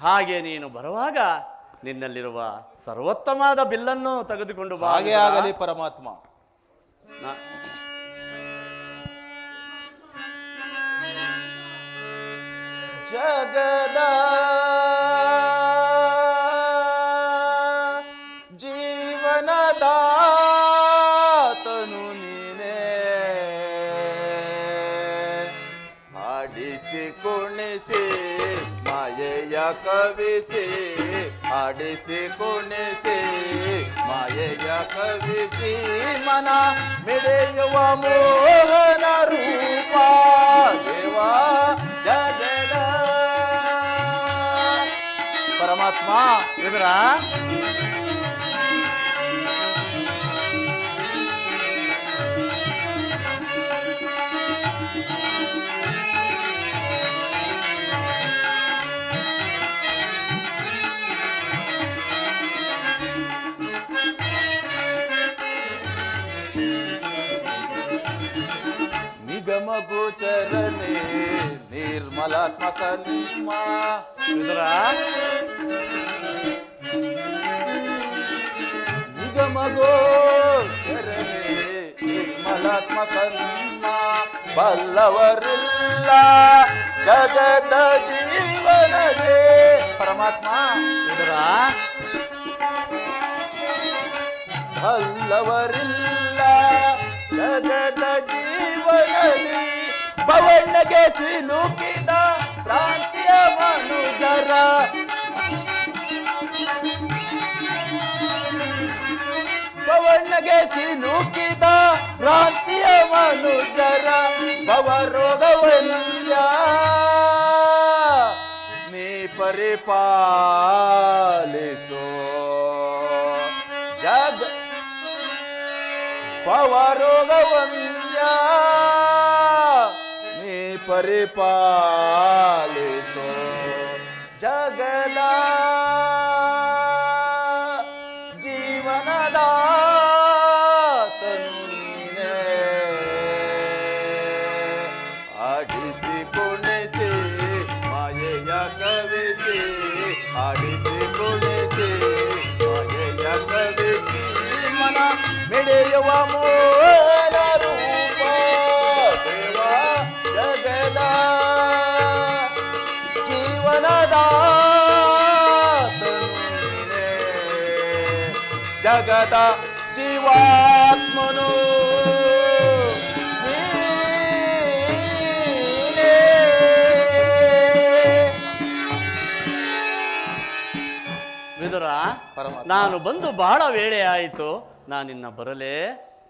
ಹಾಗೆ ನೀನು ಬರುವಾಗ ನಿನ್ನಲ್ಲಿರುವ ಸರ್ವೋತ್ತಮವಾದ ಬಿಲ್ಲನ್ನು ತೆಗೆದುಕೊಂಡು ಬಾ. ಹಾಗೆ ಆಗಲಿ ಪರಮಾತ್ಮ. ಜಗದ ಜೀವನದಾತನು ನೀನೇ, ಆಡಿಸಿ ಕುಣಿಸಿ ಮಾಯೆಯ ಕವಿಸಿ, ಆಡಿಸಿ ಕುಣಿಸಿ ಮಾಯೆಯ ಕವಿಸಿ, ಮನ ಮಿಡಿಯುವ ಮೋಹನ ರೂಪ ದೇವಾ ಜಗದ ಪರಮಾತ್ಮ. ವಿದುರ, ನಿಗಮಗೋಚರನೆ ನಿರ್ಮಲಾತ್ಮಕ ನಿಮ್ಮ ವಿದುರ, ನಿಗಮಗೋಚರನೆ ನಿರ್ಮಲಾತ್ಮಕ ನಿಮ್ಮ, ಬಲ್ಲವರಿಲ್ಲ ಜಗದ ಜೀವನದೇ ಪರಮಾತ್ಮ. ವಿದುರ, ಬಲ್ಲವರಿಲ್ಲ ಜಗದ ಜೀವನದಲ್ಲಿ, ಬವಣ್ಣಗೆ ಸಿಲುಕಿದ ಪ್ರಾಂತ್ಯ ಮನುಜರ, ಬವಣ್ಣಗೆ ಸಿಲುಕಿದ ಪ್ರಾಂತ್ಯ ಮನುಜರ, ಭವರೋಗವಲ್ಯ ನೀ ಪರಿಪಾಲಿಸೋ ಜಗ ಪವರೋಗವಂದ್ಯ ನೀ ಪರಿಪಾಲಿಸೋ ಜಗದ ಜೀವನದಾತನು ನೀನೇ, ಆಡಿಸಿ ಕುಣಿಸಿ ಮಾಯೆಯ ಕವಿಸಿ, ಆಡಿಸಿ ಕುಣಿಸಿ ಮಾಯೆಯ ಕವಿಸಿ, ಮನ ಮಿಡಿಯುವ ಮೋಹನ ರೂಪ ದೇವಾ ಜಗದ ಜೀವನದಾತನು ನೀನೇ, ಜಗದ ಜೀವಾತ್ಮನು ನೀನೇ. ವಿದುರ, ಪರಮಾತ್ಮ. ನಾನು ಬಂದು ಬಹಳ ವೇಳೆ ಆಯಿತು, ನಾನಿನ್ನ ಬರಲೇ?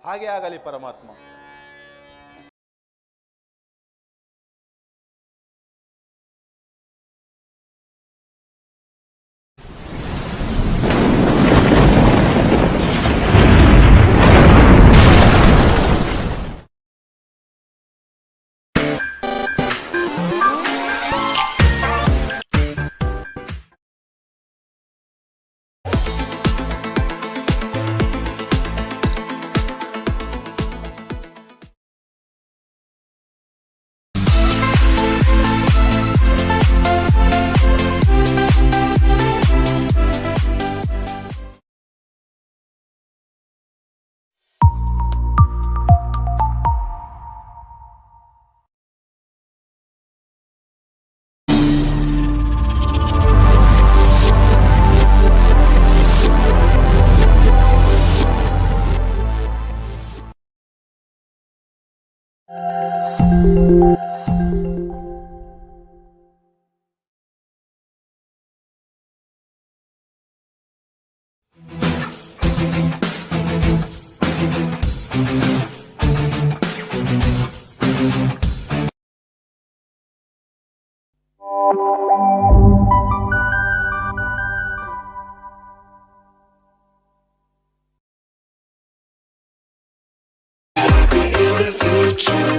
ಹಾಗೆ ಆಗಲಿ ಪರಮಾತ್ಮ. future.